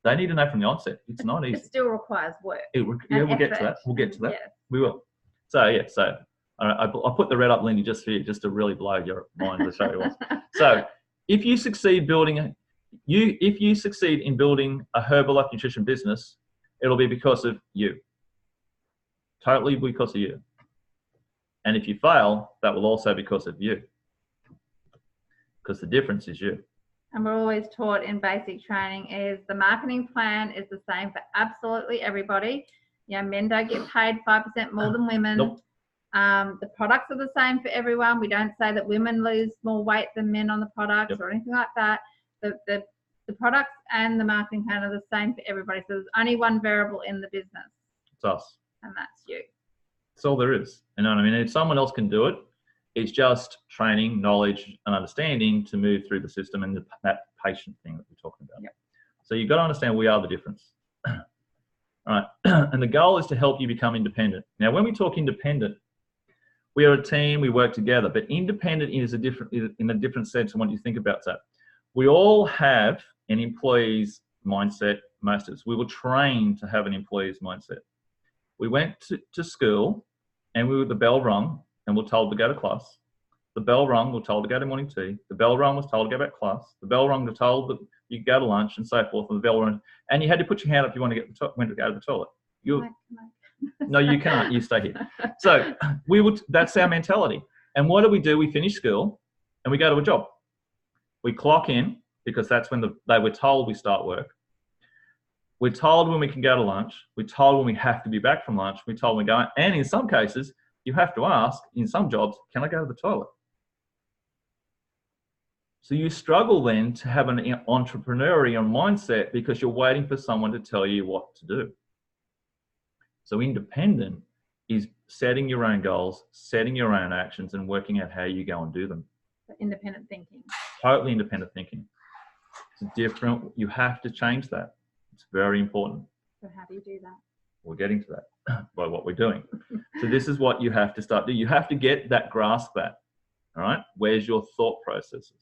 They need to know from the onset, it's not easy.
It still requires work.
We'll get to that. We'll get to that. Yeah. We will. So yeah. So I put the red up, Lindy, just for you, just to really blow your mind to show you what. So if you succeed if you succeed in building a Herbalife Nutrition business, it'll be because of you. Totally because of you. And if you fail, that will also be because of you. Because the difference is you.
And we're always taught in basic training is the marketing plan is the same for absolutely everybody. You know, men don't get paid 5% more than women.
Nope.
The products are the same for everyone. We don't say that women lose more weight than men on the products or anything like that. The products and the marketing plan are the same for everybody. So there's only one variable in the business.
It's us.
And that's you.
That's all there is. You know what I mean? If someone else can do it, it's just training, knowledge, and understanding to move through the system and that patient thing that we're talking about.
Yep.
So you've got to understand we are the difference. All right. And the goal is to help you become independent. Now, when we talk independent, we are a team, we work together, but independent is in a different sense than what you think about that. We all have an employee's mindset, most of us. We were trained to have an employee's mindset. We went to school and the bell rung and we're told to go to class. The bell rung, we're told to go to morning tea. The bell rung was told to go back to class. The bell rung, we're told that you could go to lunch and so forth. And the bell rung, and you had to put your hand up if you want to went to go to the toilet. No, you can't. You stay here. So that's our mentality. And what do? We finish school and we go to a job. We clock in because that's when they were told we start work. We're told when we can go to lunch. We're told when we have to be back from lunch. We're told when we're going. And in some cases, you have to ask, in some jobs, can I go to the toilet? So you struggle then to have an entrepreneurial mindset because you're waiting for someone to tell you what to do. So independent is setting your own goals, setting your own actions, and working out how you go and do them.
Independent thinking.
Totally independent thinking. It's different. You have to change that. It's very important.
So how do you do that?
We're getting to that by what we're doing. So this is what you have to start doing. You have to get that grasp at. All right. Where's your thought processes?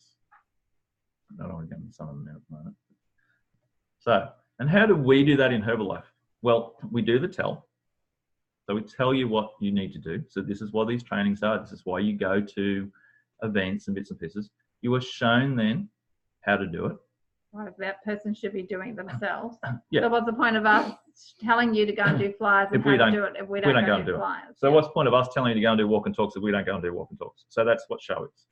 I don't want to get into some of them now at the moment. So, and how do we do that in Herbalife? Well, we do the tell. So we tell you what you need to do. So this is what these trainings are. This is why you go to events and bits and pieces. You are shown then how to do it.
Right, that person should be doing themselves.
Yeah.
So what's the point of us telling you to go and do flyers and how to do it if we don't go and do flyers?
So what's the point of us telling you to go and do walk and talks if we don't go and do walk and talks? So that's what show is.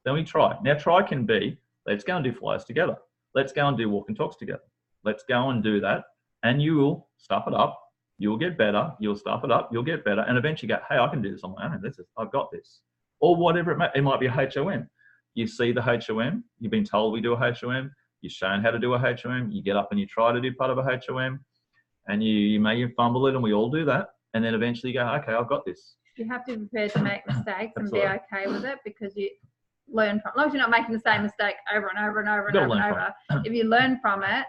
Then we try. Now try can be, let's go and do flyers together. Let's go and do walk and talks together. Let's go and do that. And you will stuff it up. You'll get better. You'll stuff it up. You'll get better. And eventually go, hey, I can do this on my own. I've got this. Or whatever it might be a HOM. You see the HOM. You've been told we do a HOM. You're shown how to do a HOM. You get up and you try to do part of a HOM. And you may fumble it, and we all do that. And then eventually you go, okay, I've got this.
You have to be prepared to make mistakes and be okay with it because you learn from, as long as you're not making the same mistake over and over and over and over and over. If you learn from it,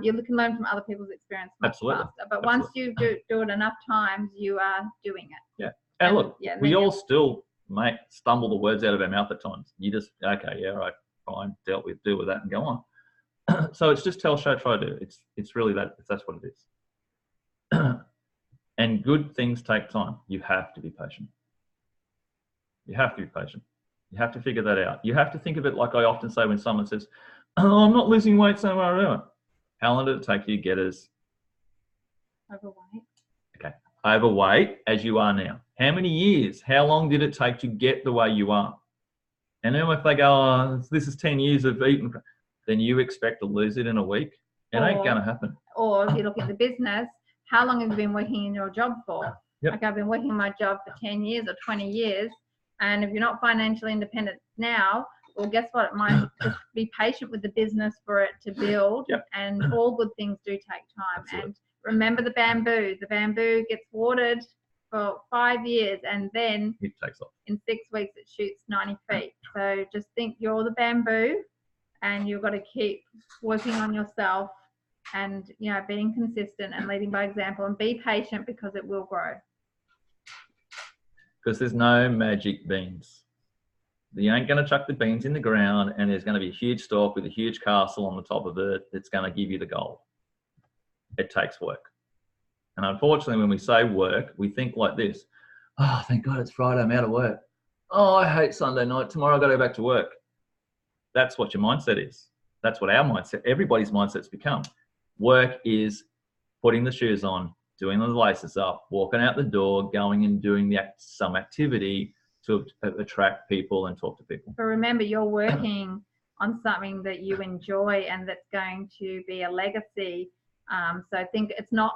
you can learn from other people's experience much faster. But once you do it enough times, you are doing it.
Yeah. And look, we all still stumble the words out of our mouth at times. You just, okay, yeah, right, fine, deal with that and go on. So it's just tell, show, try, do. It's really that's what it is. And good things take time. You have to be patient. You have to be patient. You have to figure that out. You have to think of it like I often say when someone says, oh, I'm not losing weight, so what do I do? How long did it take you to get as
overweight?
Okay, overweight as you are now. How many years? How long did it take to get the way you are? And then if they go, oh, this is 10 years of eating, then you expect to lose it in a week? It ain't going to happen.
Or if you look at the business, how long have you been working in your job for?
Yep.
Like I've been working my job for 10 years or 20 years. And if you're not financially independent now, well, guess what? It might just be patient with the business for it to build.
Yep.
And all good things do take time.
Absolutely.
And remember the bamboo. The bamboo gets watered for 5 years and then
it takes off.
In 6 weeks it shoots 90 feet. So just think you're the bamboo and you've got to keep working on yourself and, you know, being consistent and leading by example and be patient because it will grow.
Because there's no magic beans. You ain't going to chuck the beans in the ground and there's going to be a huge stalk with a huge castle on the top of it that's going to give you the gold. It takes work. And unfortunately, when we say work, we think like this. Oh, thank God it's Friday, I'm out of work. Oh, I hate Sunday night. Tomorrow I've got to go back to work. That's what your mindset is. That's what our mindset, everybody's mindset's become. Work is putting the shoes on, doing the laces up, walking out the door, going and doing some activity to attract people and talk to people.
But remember, you're working on something that you enjoy and that's going to be a legacy. So I think it's not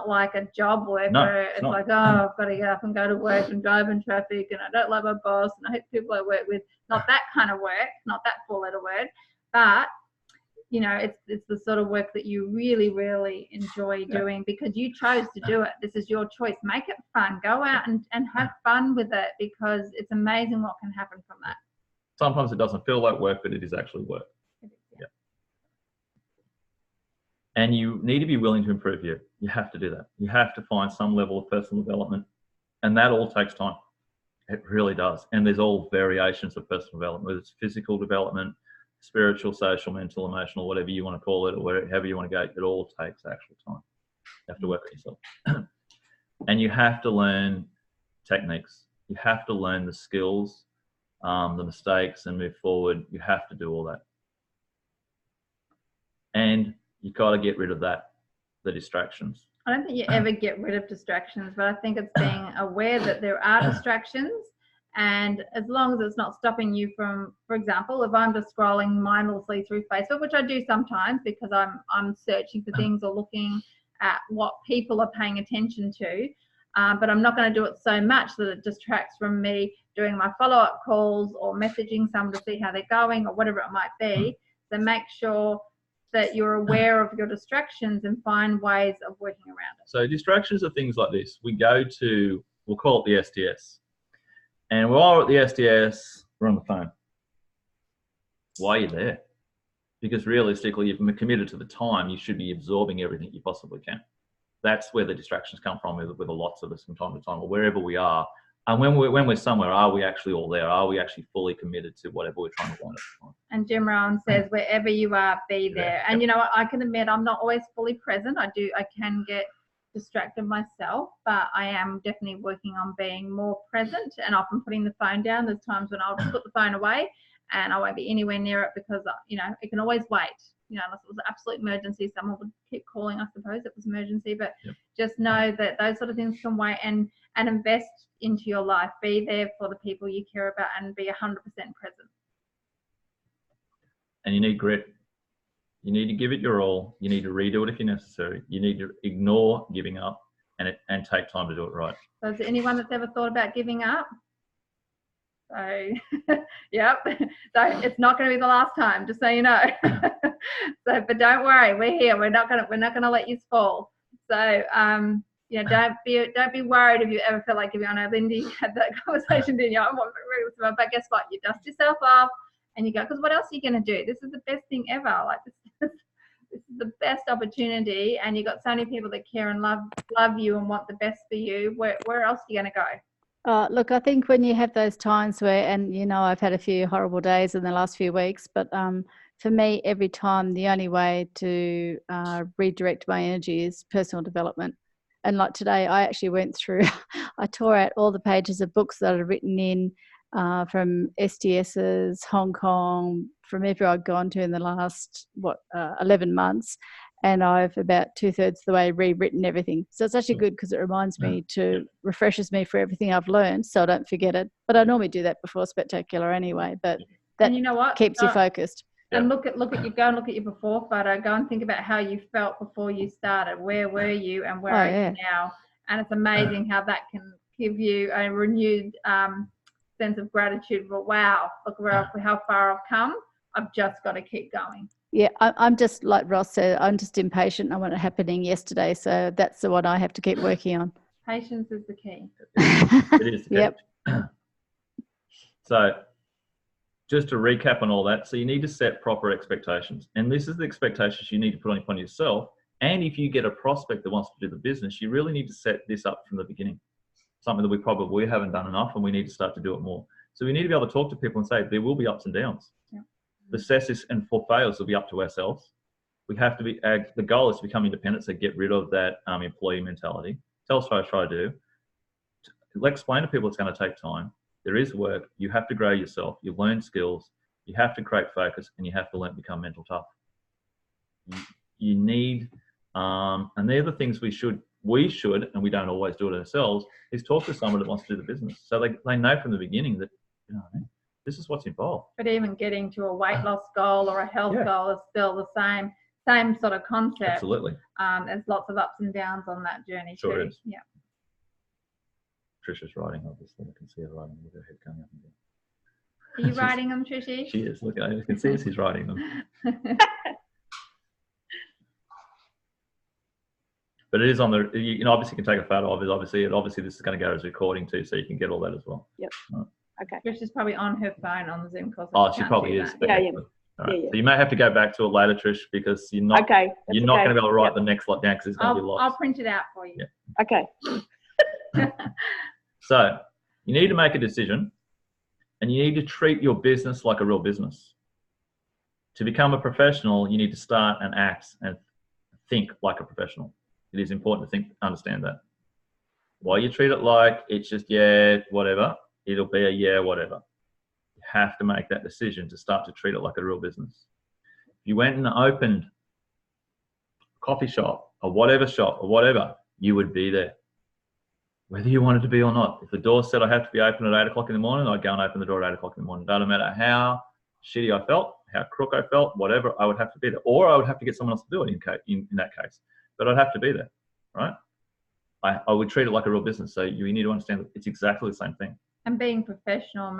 like a job worker.
No,
it's like, oh, I've got to get up and go to work and drive in traffic and I don't love my boss and I hate people I work with. Not that kind of work, not that four-letter word, but you know, it's the sort of work that you really, really enjoy doing because you chose to do it. This is your choice. Make it fun. Go out and have fun with it because it's amazing what can happen from that.
Sometimes it doesn't feel like work, but it is actually work. Yeah. And you need to be willing to improve you. You have to do that. You have to find some level of personal development. And that all takes time. It really does. And there's all variations of personal development, whether it's physical development, spiritual, social, mental, emotional, whatever you want to call it, or wherever you want to go, it all takes actual time. You have to work on yourself. And you have to learn techniques. You have to learn the skills, the mistakes, and move forward. You have to do all that. And you've got to get rid of that, the distractions.
I don't think you ever get rid of distractions, but I think it's being aware that there are distractions And as long as it's not stopping you from, for example, if I'm just scrolling mindlessly through Facebook, which I do sometimes because I'm searching for things or looking at what people are paying attention to, but I'm not going to do it so much that it distracts from me doing my follow-up calls or messaging someone to see how they're going or whatever it might be. So make sure that you're aware of your distractions and find ways of working around it.
So distractions are things like this. We go to, we'll call it the STS. And while we're at the STS, we're on the phone. Why are you there? Because realistically, you've committed to the time, you should be absorbing everything you possibly can. That's where the distractions come from with lots of us from time to time, or wherever we are. And when we're somewhere, are we actually all there? Are we actually fully committed to whatever we're trying to learn at the time?
And Jim Rohn says, wherever you are, be there. And you know what, I can admit I'm not always fully present. I can get distracted myself, but I am definitely working on being more present and often putting the phone down. There's times when I'll just put the phone away and I won't be anywhere near it because, you know, it can always wait. You know, unless it was an absolute emergency, someone would keep calling, I suppose, it was emergency, but just know that those sort of things can wait and invest into your life. Be there for the people you care about and be 100% present.
And you need grit. You need to give it your all. You need to redo it if you're necessary. You need to ignore giving up and take time to do it right.
So is there anyone that's ever thought about giving up? So, yep. So it's not going to be the last time, just so you know. So, but don't worry, we're here. We're not gonna let you fall. So, you know, don't be worried if you ever feel like giving up. I know Lindy had that conversation, didn't you? But guess what? You dust yourself off and you go, because what else are you going to do? This is the best thing ever. Like this is the best opportunity, and you've got so many people that care and love you and want the best for you. Where else are you going to go?
Look, I think when you have those times where, and you know, I've had a few horrible days in the last few weeks, but for me, every time the only way to redirect my energy is personal development. And like today, I actually went through, I tore out all the pages of books that I'd written in from STSs, Hong Kong, from everywhere I'd gone to in the last, 11 months. And I've about 2/3 of the way rewritten everything. So it's actually good because it reminds me refreshes me for everything I've learned so I don't forget it. But I normally do that before Spectacular anyway, but that
and you know what?
keeps you focused.
And look at your before photo. Go and think about how you felt before you started. Where were you and where are you now? And it's amazing how that can give you a renewed sense of gratitude. But wow, look how far I've come. I've just got to keep going.
Yeah, I'm just like Ross said, I'm just impatient. I want it happening yesterday. So that's the one I have to keep working on.
Patience is the key.
It is the key.
Yep.
So just to recap on all that, so you need to set proper expectations. And this is the expectations you need to put on upon yourself. And if you get a prospect that wants to do the business, you really need to set this up from the beginning. Something that we probably haven't done enough, and we need to start to do it more. So we need to be able to talk to people and say, there will be ups and downs.
Yeah.
The successes and for failures will be up to ourselves. We have to be, the goal is to become independent, so get rid of that employee mentality. Tell us what I try to do. Let's explain to people it's going to take time. There is work. You have to grow yourself. You learn skills. You have to create focus, and you have to learn to become mental tough. You need, and they're the things we should, and we don't always do it ourselves, is talk to someone that wants to do the business. So they know from the beginning that, you know, this is what's involved.
But even getting to a weight loss goal or a health goal is still the same sort of concept.
Absolutely.
There's lots of ups and downs on that journey
Sure
too.
is.
Yeah.
Trisha's writing, obviously. I can see her writing with her head coming up and down.
Are you writing them, Trishy?
She is. Look, I can see she's writing them. But it is on the, you know, obviously you can take a photo of it. Obviously this is going to go as recording too, so you can get all that as well.
Yep.
Right.
Okay.
Trisha's probably on her phone on the Zoom call.
Oh, she probably is.
Yeah.
All right. So you may have to go back to it later, Trish, because you're not going to be able to write the next lot down because it's going to be lost.
I'll print it out for you.
Yeah.
Okay.
So you need to make a decision, and you need to treat your business like a real business. To become a professional, you need to start and act and think like a professional. It is important to understand that. While you treat it like it's just, whatever, it'll be a whatever. You have to make that decision to start to treat it like a real business. If you went and opened a coffee shop or whatever, you would be there. whether you wanted to be or not. If the door said I have to be open at 8 o'clock in the morning, I'd go and open the door at 8 o'clock in the morning. Doesn't matter how shitty I felt, how crook I felt, whatever, I would have to be there. Or I would have to get someone else to do it in that case. But I'd have to be there, right? I would treat it like a real business. So you need to understand that it's exactly the same thing.
And being professional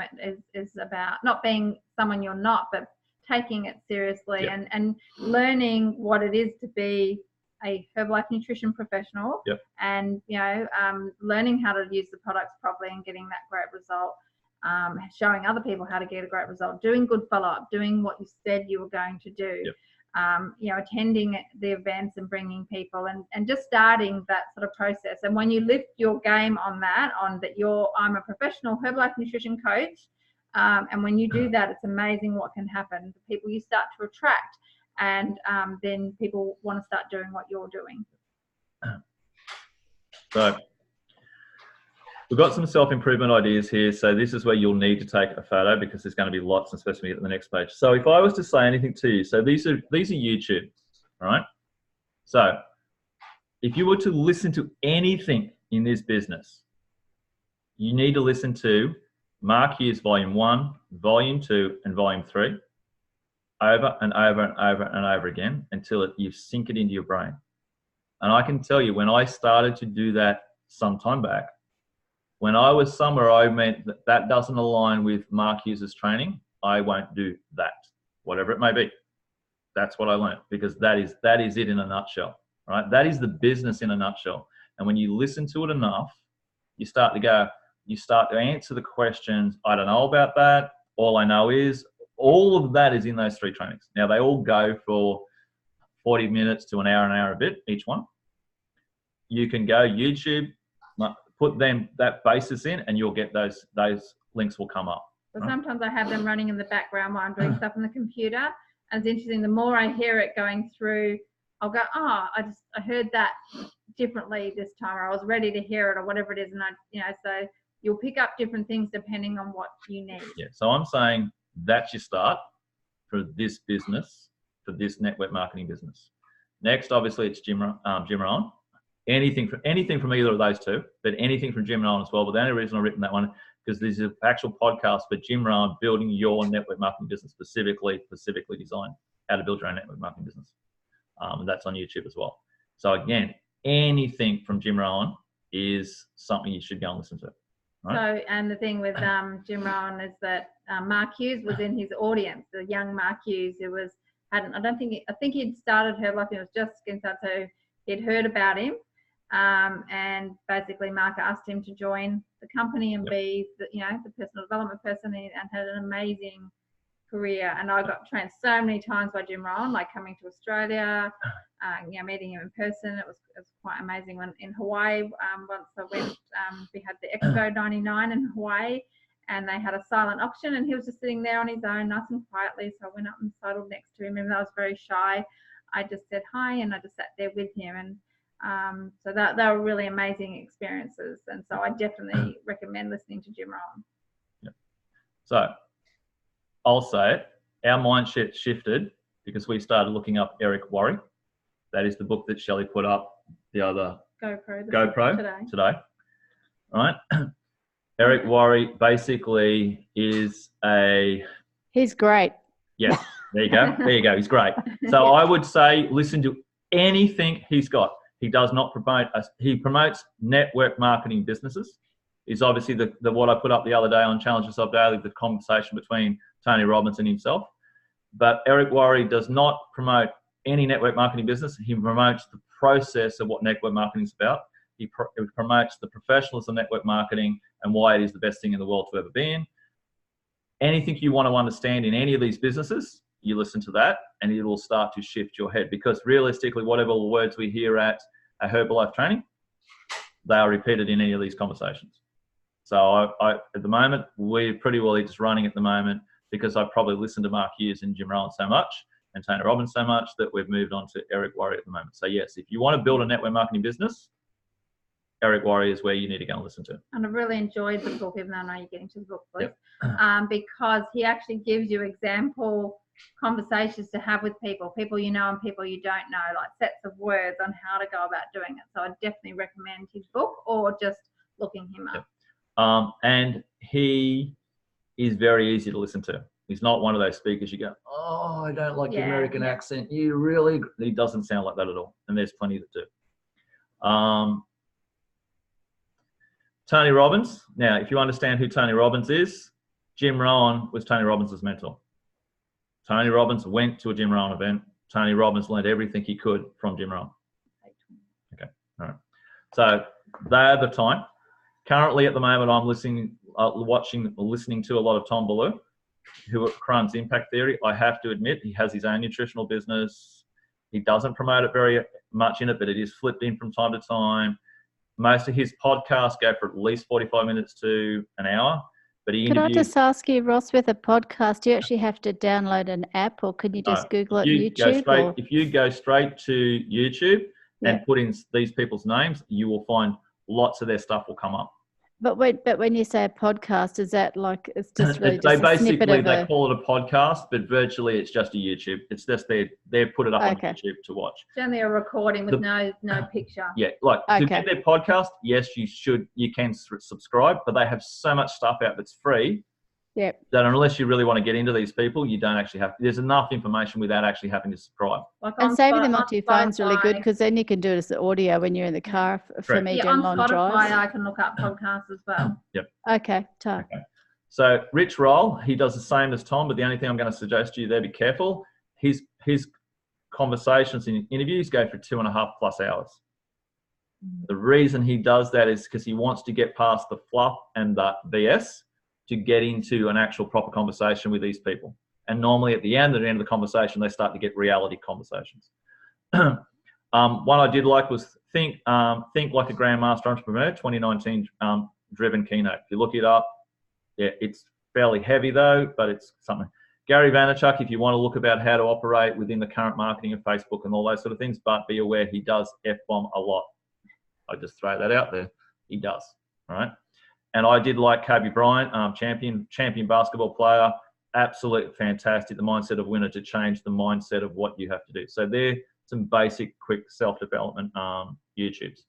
is about not being someone you're not, but taking it seriously and learning what it is to be a Herbalife nutrition professional, and learning how to use the products properly and getting that great result, showing other people how to get a great result, doing good follow-up, doing what you said you were going to do, attending the events and bringing people and just starting that sort of process. And when you lift your game on that I'm a professional Herbalife nutrition coach, and when you do that, it's amazing what can happen. The people you start to attract, and then people want to start doing what you're doing.
So we've got some self-improvement ideas here. So this is where you'll need to take a photo, because there's going to be lots, especially at the next page. So if I was to say anything to you, so these are YouTube, all right? So if you were to listen to anything in this business, you need to listen to Mark Hughes Volume 1, Volume 2, and Volume 3 over and over and over and over again until you sink it into your brain. And I can tell you, when I started to do that some time back, when I was somewhere I meant that doesn't align with Mark Hughes' training, I won't do that, whatever it may be. That's what I learned, because that is it in a nutshell, right? That is the business in a nutshell. And when you listen to it enough, you start to answer the questions. I don't know about that. All I know is, all of that is in those 3 trainings. Now, they all go for 40 minutes to an hour a bit, each one. You can go YouTube, put that basis in, and you'll get those links will come up.
So sometimes I have them running in the background while I'm doing stuff on the computer. And it's interesting, the more I hear it going through, I'll go, I heard that differently this time, or I was ready to hear it, or whatever it is. And so you'll pick up different things depending on what you need.
Yeah. So I'm saying that's your start for this business, for this network marketing business. Next, obviously, it's Jim Rohn. Anything from either of those two, but anything from Jim Rohn as well. But the only reason I've written that one, because there's an actual podcast for Jim Rohn, building your network marketing business, specifically designed how to build your own network marketing business. And that's on YouTube as well. So again, anything from Jim Rohn is something you should go and listen to. Right?
So, and the thing with Jim Rohn is that Mark Hughes was in his audience, the young Mark Hughes, who I think he'd started Herbalife, and it was just getting started, so he'd heard about him. And basically Mark asked him to join the company and be the personal development person, and had an amazing career. And I got trained so many times by Jim Rohn, like coming to Australia, meeting him in person. It was quite amazing. When in Hawaii, once I went, we had the Expo 99 in Hawaii, and they had a silent auction, and he was just sitting there on his own, nice and quietly. So I went up and sidled next to him, and I was very shy. I just said hi, and I just sat there with him, and so that they were really amazing experiences. And so I definitely recommend listening to Jim Rohn.
Yeah. So I'll say it, our mindset shifted because we started looking up Eric Worre. That is the book that Shelley put up the other GoPro today. All right. Eric Worre basically is
He's great.
Yes. There you go. There you go. He's great. So I would say listen to anything he's got. He does not promote us. He promotes network marketing businesses. Is obviously the what I put up the other day on Challenge Yourself Daily, the conversation between Tony Robbins and himself. But Eric Worre does not promote any network marketing business. He promotes the process of what network marketing is about. He promotes the professionals of network marketing and why it is the best thing in the world to ever be in. Anything you want to understand in any of these businesses, you listen to that, and it will start to shift your head, because realistically, whatever words we hear at a Herbalife training, they are repeated in any of these conversations. So at the moment, we're pretty well just running at the moment, because I probably listened to Mark Hughes and Jim Rohn so much and Tony Robbins so much that we've moved on to Eric Worre at the moment. So yes, if you want to build a network marketing business, Eric Worre is where you need to go and listen to.
And I really enjoyed the book, even though I know you're getting to the book, please, because he actually gives you example conversations to have with people you know and people you don't know, like sets of words on how to go about doing it. So I definitely recommend his book, or just looking him up.
Yep. And he is very easy to listen to. He's not one of those speakers you go, oh, I don't like the American accent. You really, he doesn't sound like that at all. And there's plenty that do. Tony Robbins. Now, if you understand who Tony Robbins is, Jim Rohn was Tony Robbins' mentor. Tony Robbins went to a Jim Rohn event. Tony Robbins learned everything he could from Jim Rohn. Okay, all right. So they're the time. Currently, at the moment, I'm listening to a lot of Tom Ballou, who runs Impact Theory. I have to admit, he has his own nutritional business. He doesn't promote it very much in it, but it is flipped in from time to time. Most of his podcasts go for at least 45 minutes to an hour. But he
Could I just ask you, Ross, with a podcast, do you actually have to download an app, or could you just Google it on YouTube?
If you go straight to YouTube and put in these people's names, you will find lots of their stuff will come up.
But when you say a podcast, is that like it's just really
they
just a snippet of
they call it a podcast, but virtually it's just a YouTube. It's just they put it up on YouTube to watch.
It's only a recording with no picture.
Yeah, like to get their podcast, yes, you can subscribe, but they have so much stuff out that's free.
Yeah.
That unless you really want to get into these people, you don't actually have. There's enough information without actually having to subscribe.
And saving them onto your phone is really good, because then you can do it as the audio when you're in the car for me doing long drives.
On Spotify, I can look up podcasts as well.
Yep.
Okay.
So Rich Roll, he does the same as Tom, but the only thing I'm going to suggest to you there, be careful. His conversations and interviews go for 2.5+ hours. The reason he does that is because he wants to get past the fluff and the BS to get into an actual proper conversation with these people. And normally at the end of the conversation, they start to get reality conversations. One I did like was Think Like a Grandmaster Entrepreneur, 2019 driven keynote. If you look it up, it's fairly heavy though, but it's something. Gary Vaynerchuk, if you want to look about how to operate within the current marketing of Facebook and all those sort of things, but be aware he does F-bomb a lot. I just throw that out there. He does, all right? And I did like Kobe Bryant, champion basketball player, absolutely fantastic. The mindset of winner to change the mindset of what you have to do. So they're some basic, quick self-development YouTubes.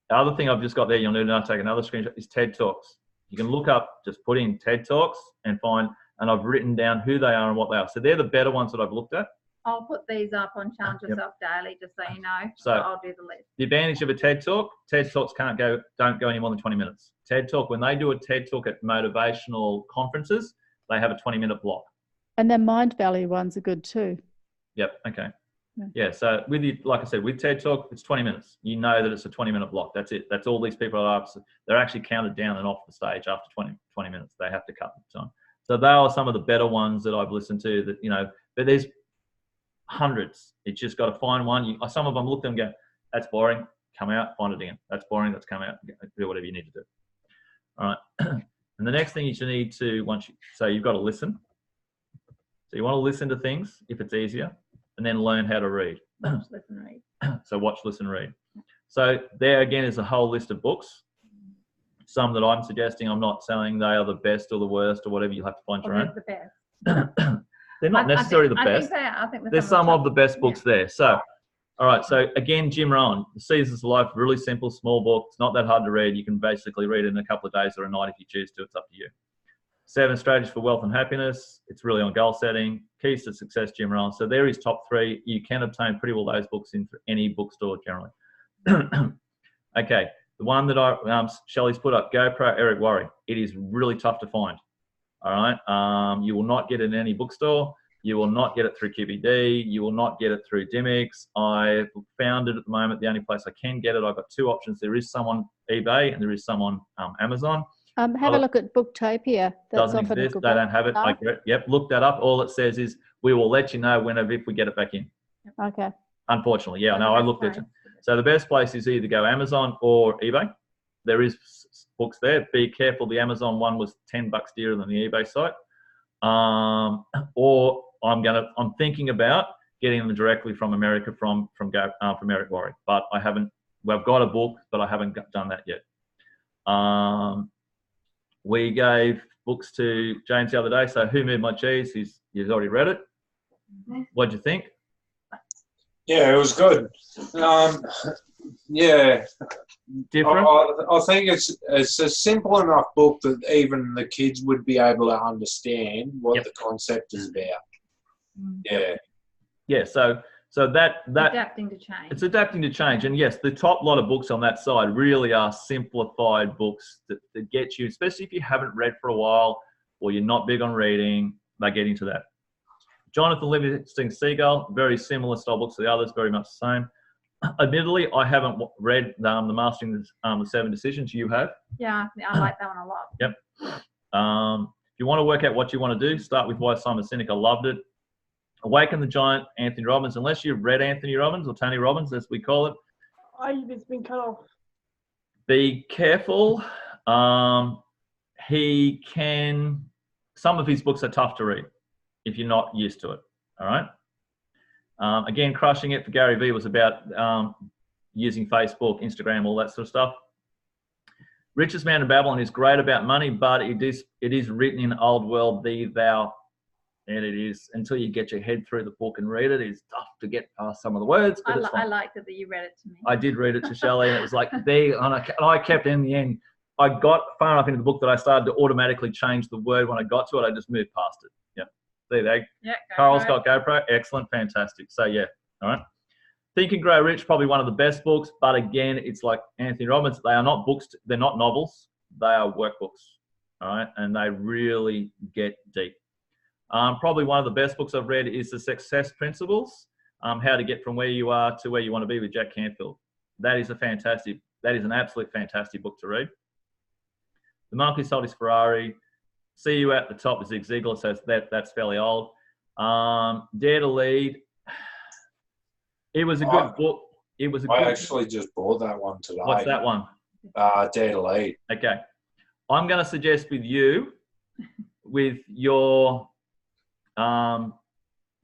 The other thing I've just got there, you'll need to take another screenshot, is TED Talks. You can look up, just put in TED Talks and find, and I've written down who they are and what they are. So they're the better ones that I've looked at.
I'll put these up on Challenge Yourself Daily, just so you know.
So
I'll do the list.
The advantage of a TED Talk, TED Talks don't go any more than 20 minutes. TED Talk, when they do a TED Talk at motivational conferences, they have a 20-minute block.
And then Mind Valley ones are good too.
Yep. Okay. Yeah. So with you, like I said, with TED Talk, it's 20 minutes. You know that it's a 20-minute block. That's it. That's all these people are. They're actually counted down and off the stage after 20 minutes. They have to cut the time. So they are some of the better ones that I've listened to. That but there's hundreds. It's just got to find one. Some of them look at them and go, that's boring. Come out, find it again. That's boring. Let's come out. Do whatever you need to do. All right. And the next thing you need to, so you've got to listen. So you want to listen to things if it's easier, and then learn how to read.
Watch, listen, read.
So watch, listen, read. So there again is a whole list of books. Some that I'm suggesting, I'm not saying they are the best or the worst or whatever. You'll have to find your own.
The best.
They're not necessarily the best.
I think
there's some of the best books there. So, all right. So again, Jim Rohn, The Seasons of Life, really simple, small book. It's not that hard to read. You can basically read it in a couple of days or a night if you choose to. It's up to you. 7 Strategies for Wealth and Happiness. It's really on goal setting. Keys to Success, Jim Rohn. So there is top 3. You can obtain pretty well those books in any bookstore generally. Okay. The one that Shelley's put up, GoPro Eric Worre. It is really tough to find. All right. You will not get it in any bookstore. You will not get it through QBD. You will not get it through Dimmix. I found it at the moment. The only place I can get it, I've got 2 options. There is some on eBay and there is some on Amazon.
Have a look at Booktopia.
That's doesn't exist. They don't have it. No? Yep. Look that up. All it says is we will let you know if we get it back in.
Okay.
Unfortunately, yeah. No, I looked at it. So the best place is either go Amazon or eBay. There is books there. Be careful. The Amazon one was $10 dearer than the eBay site. Or I'm thinking about getting them directly from America from Eric Worre, but I haven't. We've got a book, but I haven't done that yet. We gave books to James the other day. So Who Moved My Cheese? He's already read it. What'd you think?
Yeah, it was good. Yeah.
Different?
I think it's a simple enough book that even the kids would be able to understand what the concept is about. Yeah.
Yeah, so that
adapting to change.
It's adapting to change. And yes, the top lot of books on that side really are simplified books that get you, especially if you haven't read for a while or you're not big on reading, they get into that. Jonathan Livingston Seagull, very similar style books to the others, very much the same. Admittedly, I haven't read the Mastering the 7 Decisions. You have?
Yeah, I like that one a lot.
Yep. If you want to work out what you want to do, start with Why Simon Sinek. I loved it. Awaken the Giant, Anthony Robbins. Unless you've read Anthony Robbins or Tony Robbins, as we call it.
It's been cut off.
Be careful. Some of his books are tough to read if you're not used to it. All right. Again, Crushing It for Gary Vee was about using Facebook, Instagram, all that sort of stuff. Richest Man in Babylon is great about money, but it is written in old world thee, thou, and it is, until you get your head through the book and read it, it's tough to get past some of the words. But
I liked it that you read it to me.
I did read it to Shelley, and it was like there, and I kept in the end. I got far enough into the book that I started to automatically change the word when I got to it. I just moved past it. Yep. There they go.
Yeah,
Carl's got GoPro. Excellent, fantastic. So yeah, all right. Think and Grow Rich, probably one of the best books, but again, it's like Anthony Robbins. They are not books. They're not novels. They are workbooks. All right, and they really get deep. Probably one of the best books I've read is The Success Principles, How to Get from Where You Are to Where You Want to Be with Jack Canfield. That is an absolute fantastic book to read. The Monk Who Sold His Ferrari, See You at the Top with Zig Ziglar, so that's fairly old. Dare to Lead. It was a good book. I
actually just bought that one today.
What's that one?
Dare to Lead.
Okay. I'm going to suggest with your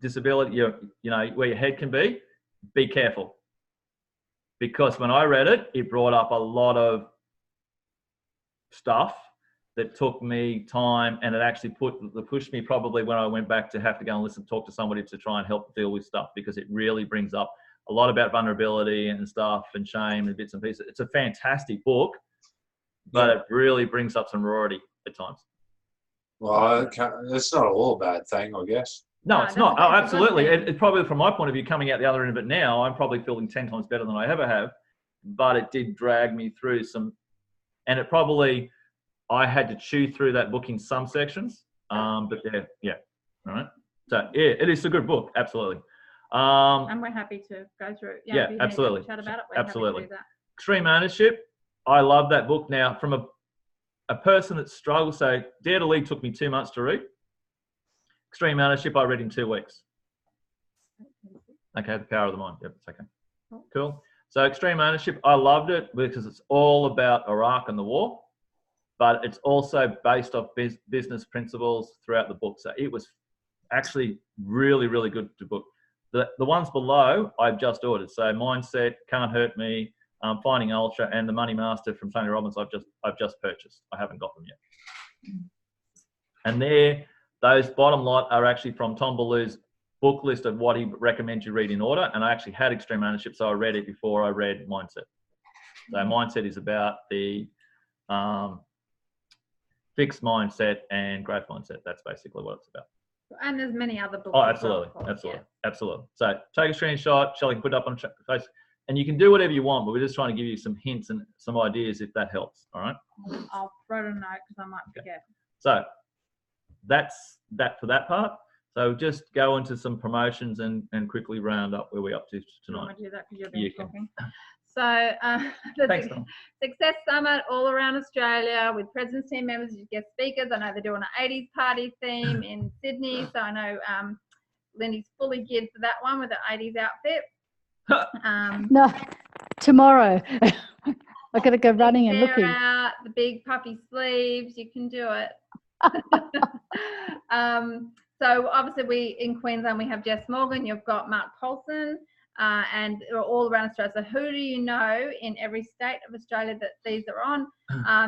disability, where your head can be careful. Because when I read it, it brought up a lot of stuff that took me time, and it actually pushed me probably when I went back to have to go and talk to somebody to try and help deal with stuff, because it really brings up a lot about vulnerability and stuff and shame and bits and pieces. It's a fantastic book, but it really brings up some rarity at times.
Well, it's not all a bad thing, I guess.
No, it's not. Oh, absolutely. It probably, from my point of view, coming out the other end of it now, I'm probably feeling 10 times better than I ever have. But it did drag me through some, and I had to chew through that book in some sections. But yeah. All right. So yeah, it is a good book. Absolutely.
And we're happy to go through it.
Yeah, absolutely.
Chat about it.
Absolutely.
Happy to do that.
Extreme Ownership. I love that book. Now, from a person that struggles, so Dare to Lead took me 2 months to read. Extreme Ownership, I read in 2 weeks. Okay, The Power of the Mind. Yep, it's okay. Cool. So Extreme Ownership, I loved it because it's all about Iraq and the war, but it's also based off business principles throughout the book. So it was actually really, really good to book. The ones below, I've just ordered. So Mindset, Can't Hurt Me, Finding Ultra, and The Money Master from Tony Robbins, I've just purchased. I haven't got them yet. And those bottom lot are actually from Tom Ballou's book list of what he recommends you read in order. And I actually had Extreme Ownership, so I read it before I read Mindset. So Mindset is about the fixed mindset and growth mindset. That's basically what it's about.
And there's many other books.
Oh, absolutely. Absolutely. So take a screenshot, Shelley can put it up on Facebook, and you can do whatever you want, but we're just trying to give you some hints and some ideas if that helps. All right.
I'll write a note because I might forget.
So that's that for that part. So just go into some promotions and quickly round up where we're up to tonight.
I want to do that because you've been talking. So the Success Summit all around Australia with President's Team members, guest speakers. I know they're doing an 80s party theme in Sydney. So I know Lindy's fully geared for that one with the 80s outfit.
No, tomorrow. I've got to go running and looking.
Out, the big puffy sleeves, you can do it. So obviously we in Queensland we have Jess Morgan, you've got Mark Paulson, and all around Australia. So who do you know in every state of Australia that these are on,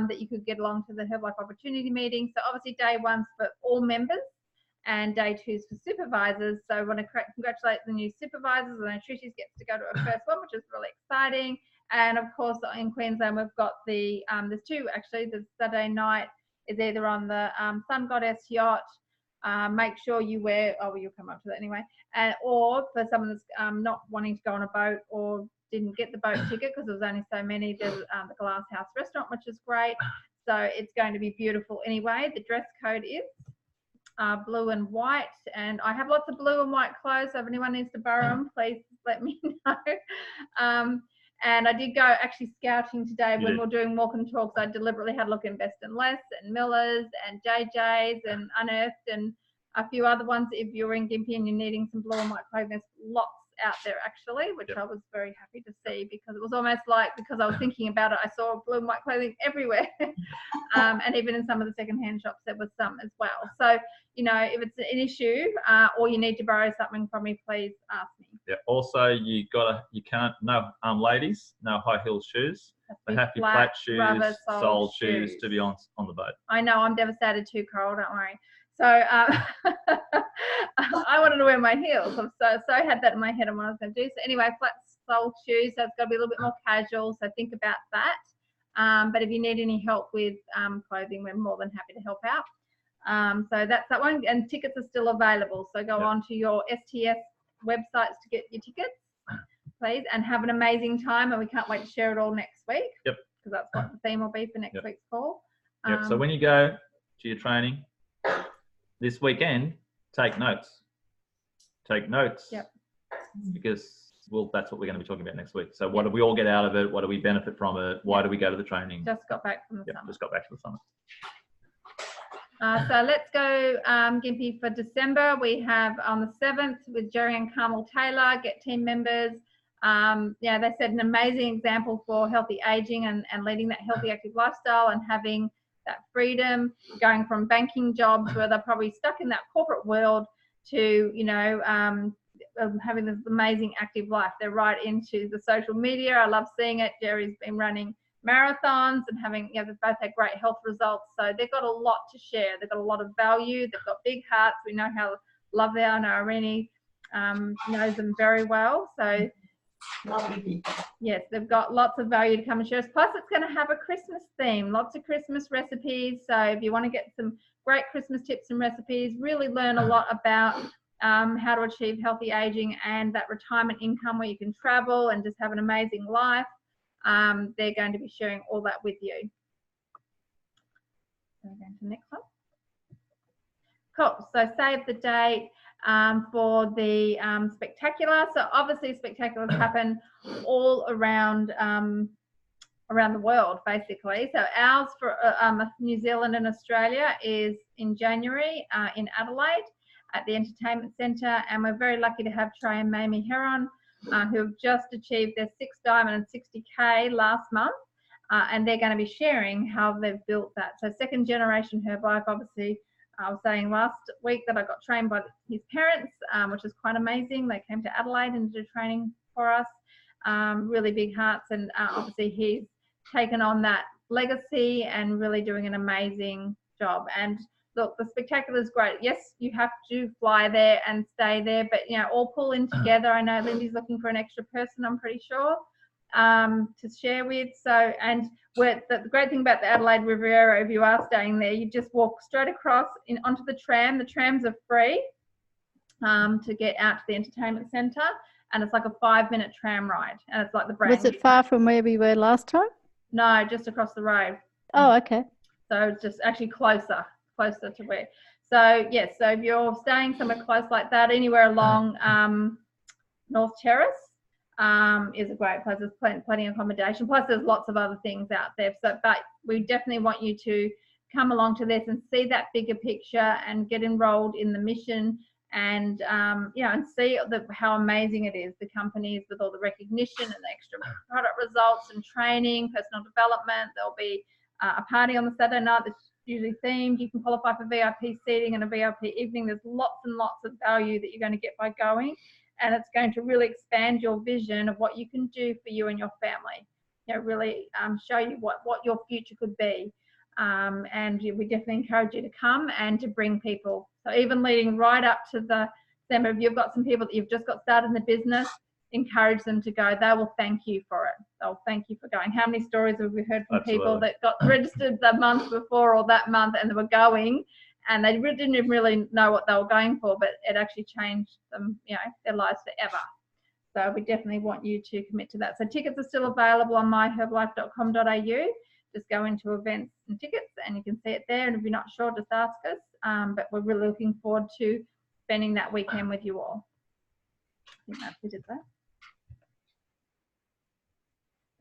that you could get along to the Herbalife Opportunity meeting? So obviously day one's for all members, and day 2 is for supervisors. So I want to congratulate the new supervisors. I know Trishi's gets to go to her first one, which is really exciting. And of course, in Queensland, we've got the, there's 2 actually. The Saturday night is either on the Sun Goddess yacht. Make sure you wear, oh, well, you'll come up to that anyway. Or for someone that's not wanting to go on a boat or didn't get the boat ticket because there was only so many, there's the Glass House restaurant, which is great. So it's going to be beautiful anyway. The dress code is blue and white, and I have lots of blue and white clothes, so if anyone needs to borrow them, please let me know. And I did go actually scouting today when we were doing walk and talks. I deliberately had a look in Best and Less and Miller's and JJ's and Unearthed and a few other ones. If you're in Gympie and you're needing some blue and white clothing, there's lots out there actually, which I was very happy to see, because it was almost like, because I was thinking about it, I saw blue and white clothing everywhere. And even in some of the secondhand shops there was some as well. So, you know, if it's an issue or you need to borrow something from me, please ask me.
Yeah. Also, you can't, no ladies, no high heel shoes. They have to be flat shoes,
rubber
soled shoes to be on the boat.
I know, I'm devastated too, Coral, don't worry. So I wanted to wear my heels. I'm so had that in my head on what I was going to do. So anyway, flat soled shoes, so it's got to be a little bit more casual. So think about that. But if you need any help with clothing, we're more than happy to help out. So that's that one. And tickets are still available. So go on to your STS websites to get your tickets, please, and have an amazing time. And we can't wait to share it all next week. Yep. Because that's what the theme will be for next week's call.
Yep. So when you go to your training this weekend, take notes. Take notes.
Yep.
Because, well, that's what we're going to be talking about next week. So what do we all get out of it? What do we benefit from it? Why do we go to the training?
Just got back from the summer.
Just got back from the summer.
So let's go Gympie for December. We have on the 7th with Jerry and Carmel Taylor, get team members. Yeah, they set an amazing example for healthy aging and leading that healthy active lifestyle and having that freedom, going from banking jobs where they're probably stuck in that corporate world to, you know, having this amazing active life. They're right into the social media. I love seeing it. Jerry's been running marathons and having, you know, they've both had great health results. So they've got a lot to share. They've got a lot of value. They've got big hearts. We know how loved they are. I know Irene knows them very well. So
lovely people.
Yes, they've got lots of value to come and share us. Plus, it's going to have a Christmas theme, lots of Christmas recipes. So if you want to get some great Christmas tips and recipes, really learn a lot about how to achieve healthy aging and that retirement income where you can travel and just have an amazing life. They're going to be sharing all that with you. So we're going to the next one. Cool. So save the date for the spectacular. So obviously spectaculars happen all around around the world, basically. So ours for New Zealand and Australia is in January in Adelaide at the Entertainment Centre, and we're very lucky to have Trey and Mamie Heron who have just achieved their 6 diamond and 60K last month, and they're going to be sharing how they've built that. So second generation Herbalife, obviously. I was saying last week that I got trained by his parents, which is quite amazing. They came to Adelaide and did training for us. Really big hearts, and obviously he's taken on that legacy and really doing an amazing job. And look, the spectacular is great. Yes, you have to fly there and stay there, but you know, all pull in together. I know Lindy's looking for an extra person, I'm pretty sure, to share with. So, and the great thing about the Adelaide Riviera, if you are staying there, you just walk straight across onto the tram. The trams are free to get out to the entertainment centre, and it's like a 5-minute tram ride, and it's like the brand.
Was it far from where we were last time?
No, just across the road.
Oh, okay.
So it's just actually closer to where. So yes, so if you're staying somewhere close like that, anywhere along North Terrace is a great place. There's plenty of accommodation. Plus there's lots of other things out there. So, but we definitely want you to come along to this and see that bigger picture and get enrolled in the mission, and you know, and see how amazing it is, the companies with all the recognition and the extra product results and training, personal development. There'll be a party on the Saturday night that's usually themed. You can qualify for VIP seating and a VIP evening. There's lots and lots of value that you're going to get by going, and it's going to really expand your vision of what you can do for you and your family. You know, really show you what your future could be. And we definitely encourage you to come and to bring people. So even leading right up to the December, if you've got some people that you've just got started in the business, encourage them to go. They will thank you for it. They'll thank you for going. How many stories have we heard from people that got registered the month before or that month and they were going and they didn't even really know what they were going for, but it actually changed them, you know, their lives forever. So we definitely want you to commit to that. So tickets are still available on myherbalife.com.au. Just go into events and tickets and you can see it there. And if you're not sure, just ask us. But we're really looking forward to spending that weekend with you all. I think that's it, is that?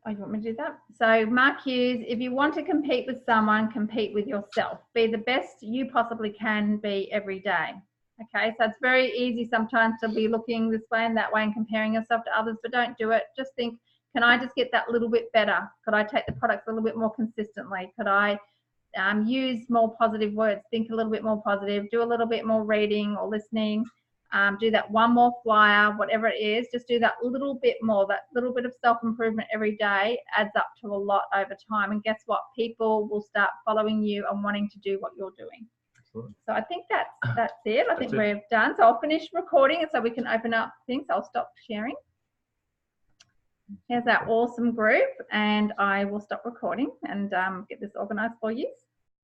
Oh, you want me to do that? So Mark Hughes, if you want to compete with someone, compete with yourself. Be the best you possibly can be every day. Okay, so it's very easy sometimes to be looking this way and that way and comparing yourself to others, but don't do it. Just think, can I just get that little bit better? Could I take the products a little bit more consistently? Could I use more positive words, think a little bit more positive, do a little bit more reading or listening, do that one more flyer, whatever it is, just do that little bit more. That little bit of self-improvement every day adds up to a lot over time. And guess what? People will start following you and wanting to do what you're doing. Absolutely. So I think that's it. I think we're done. So I'll finish recording so we can open up things. I'll stop sharing. Here's our awesome group and I will stop recording and get this organized for you.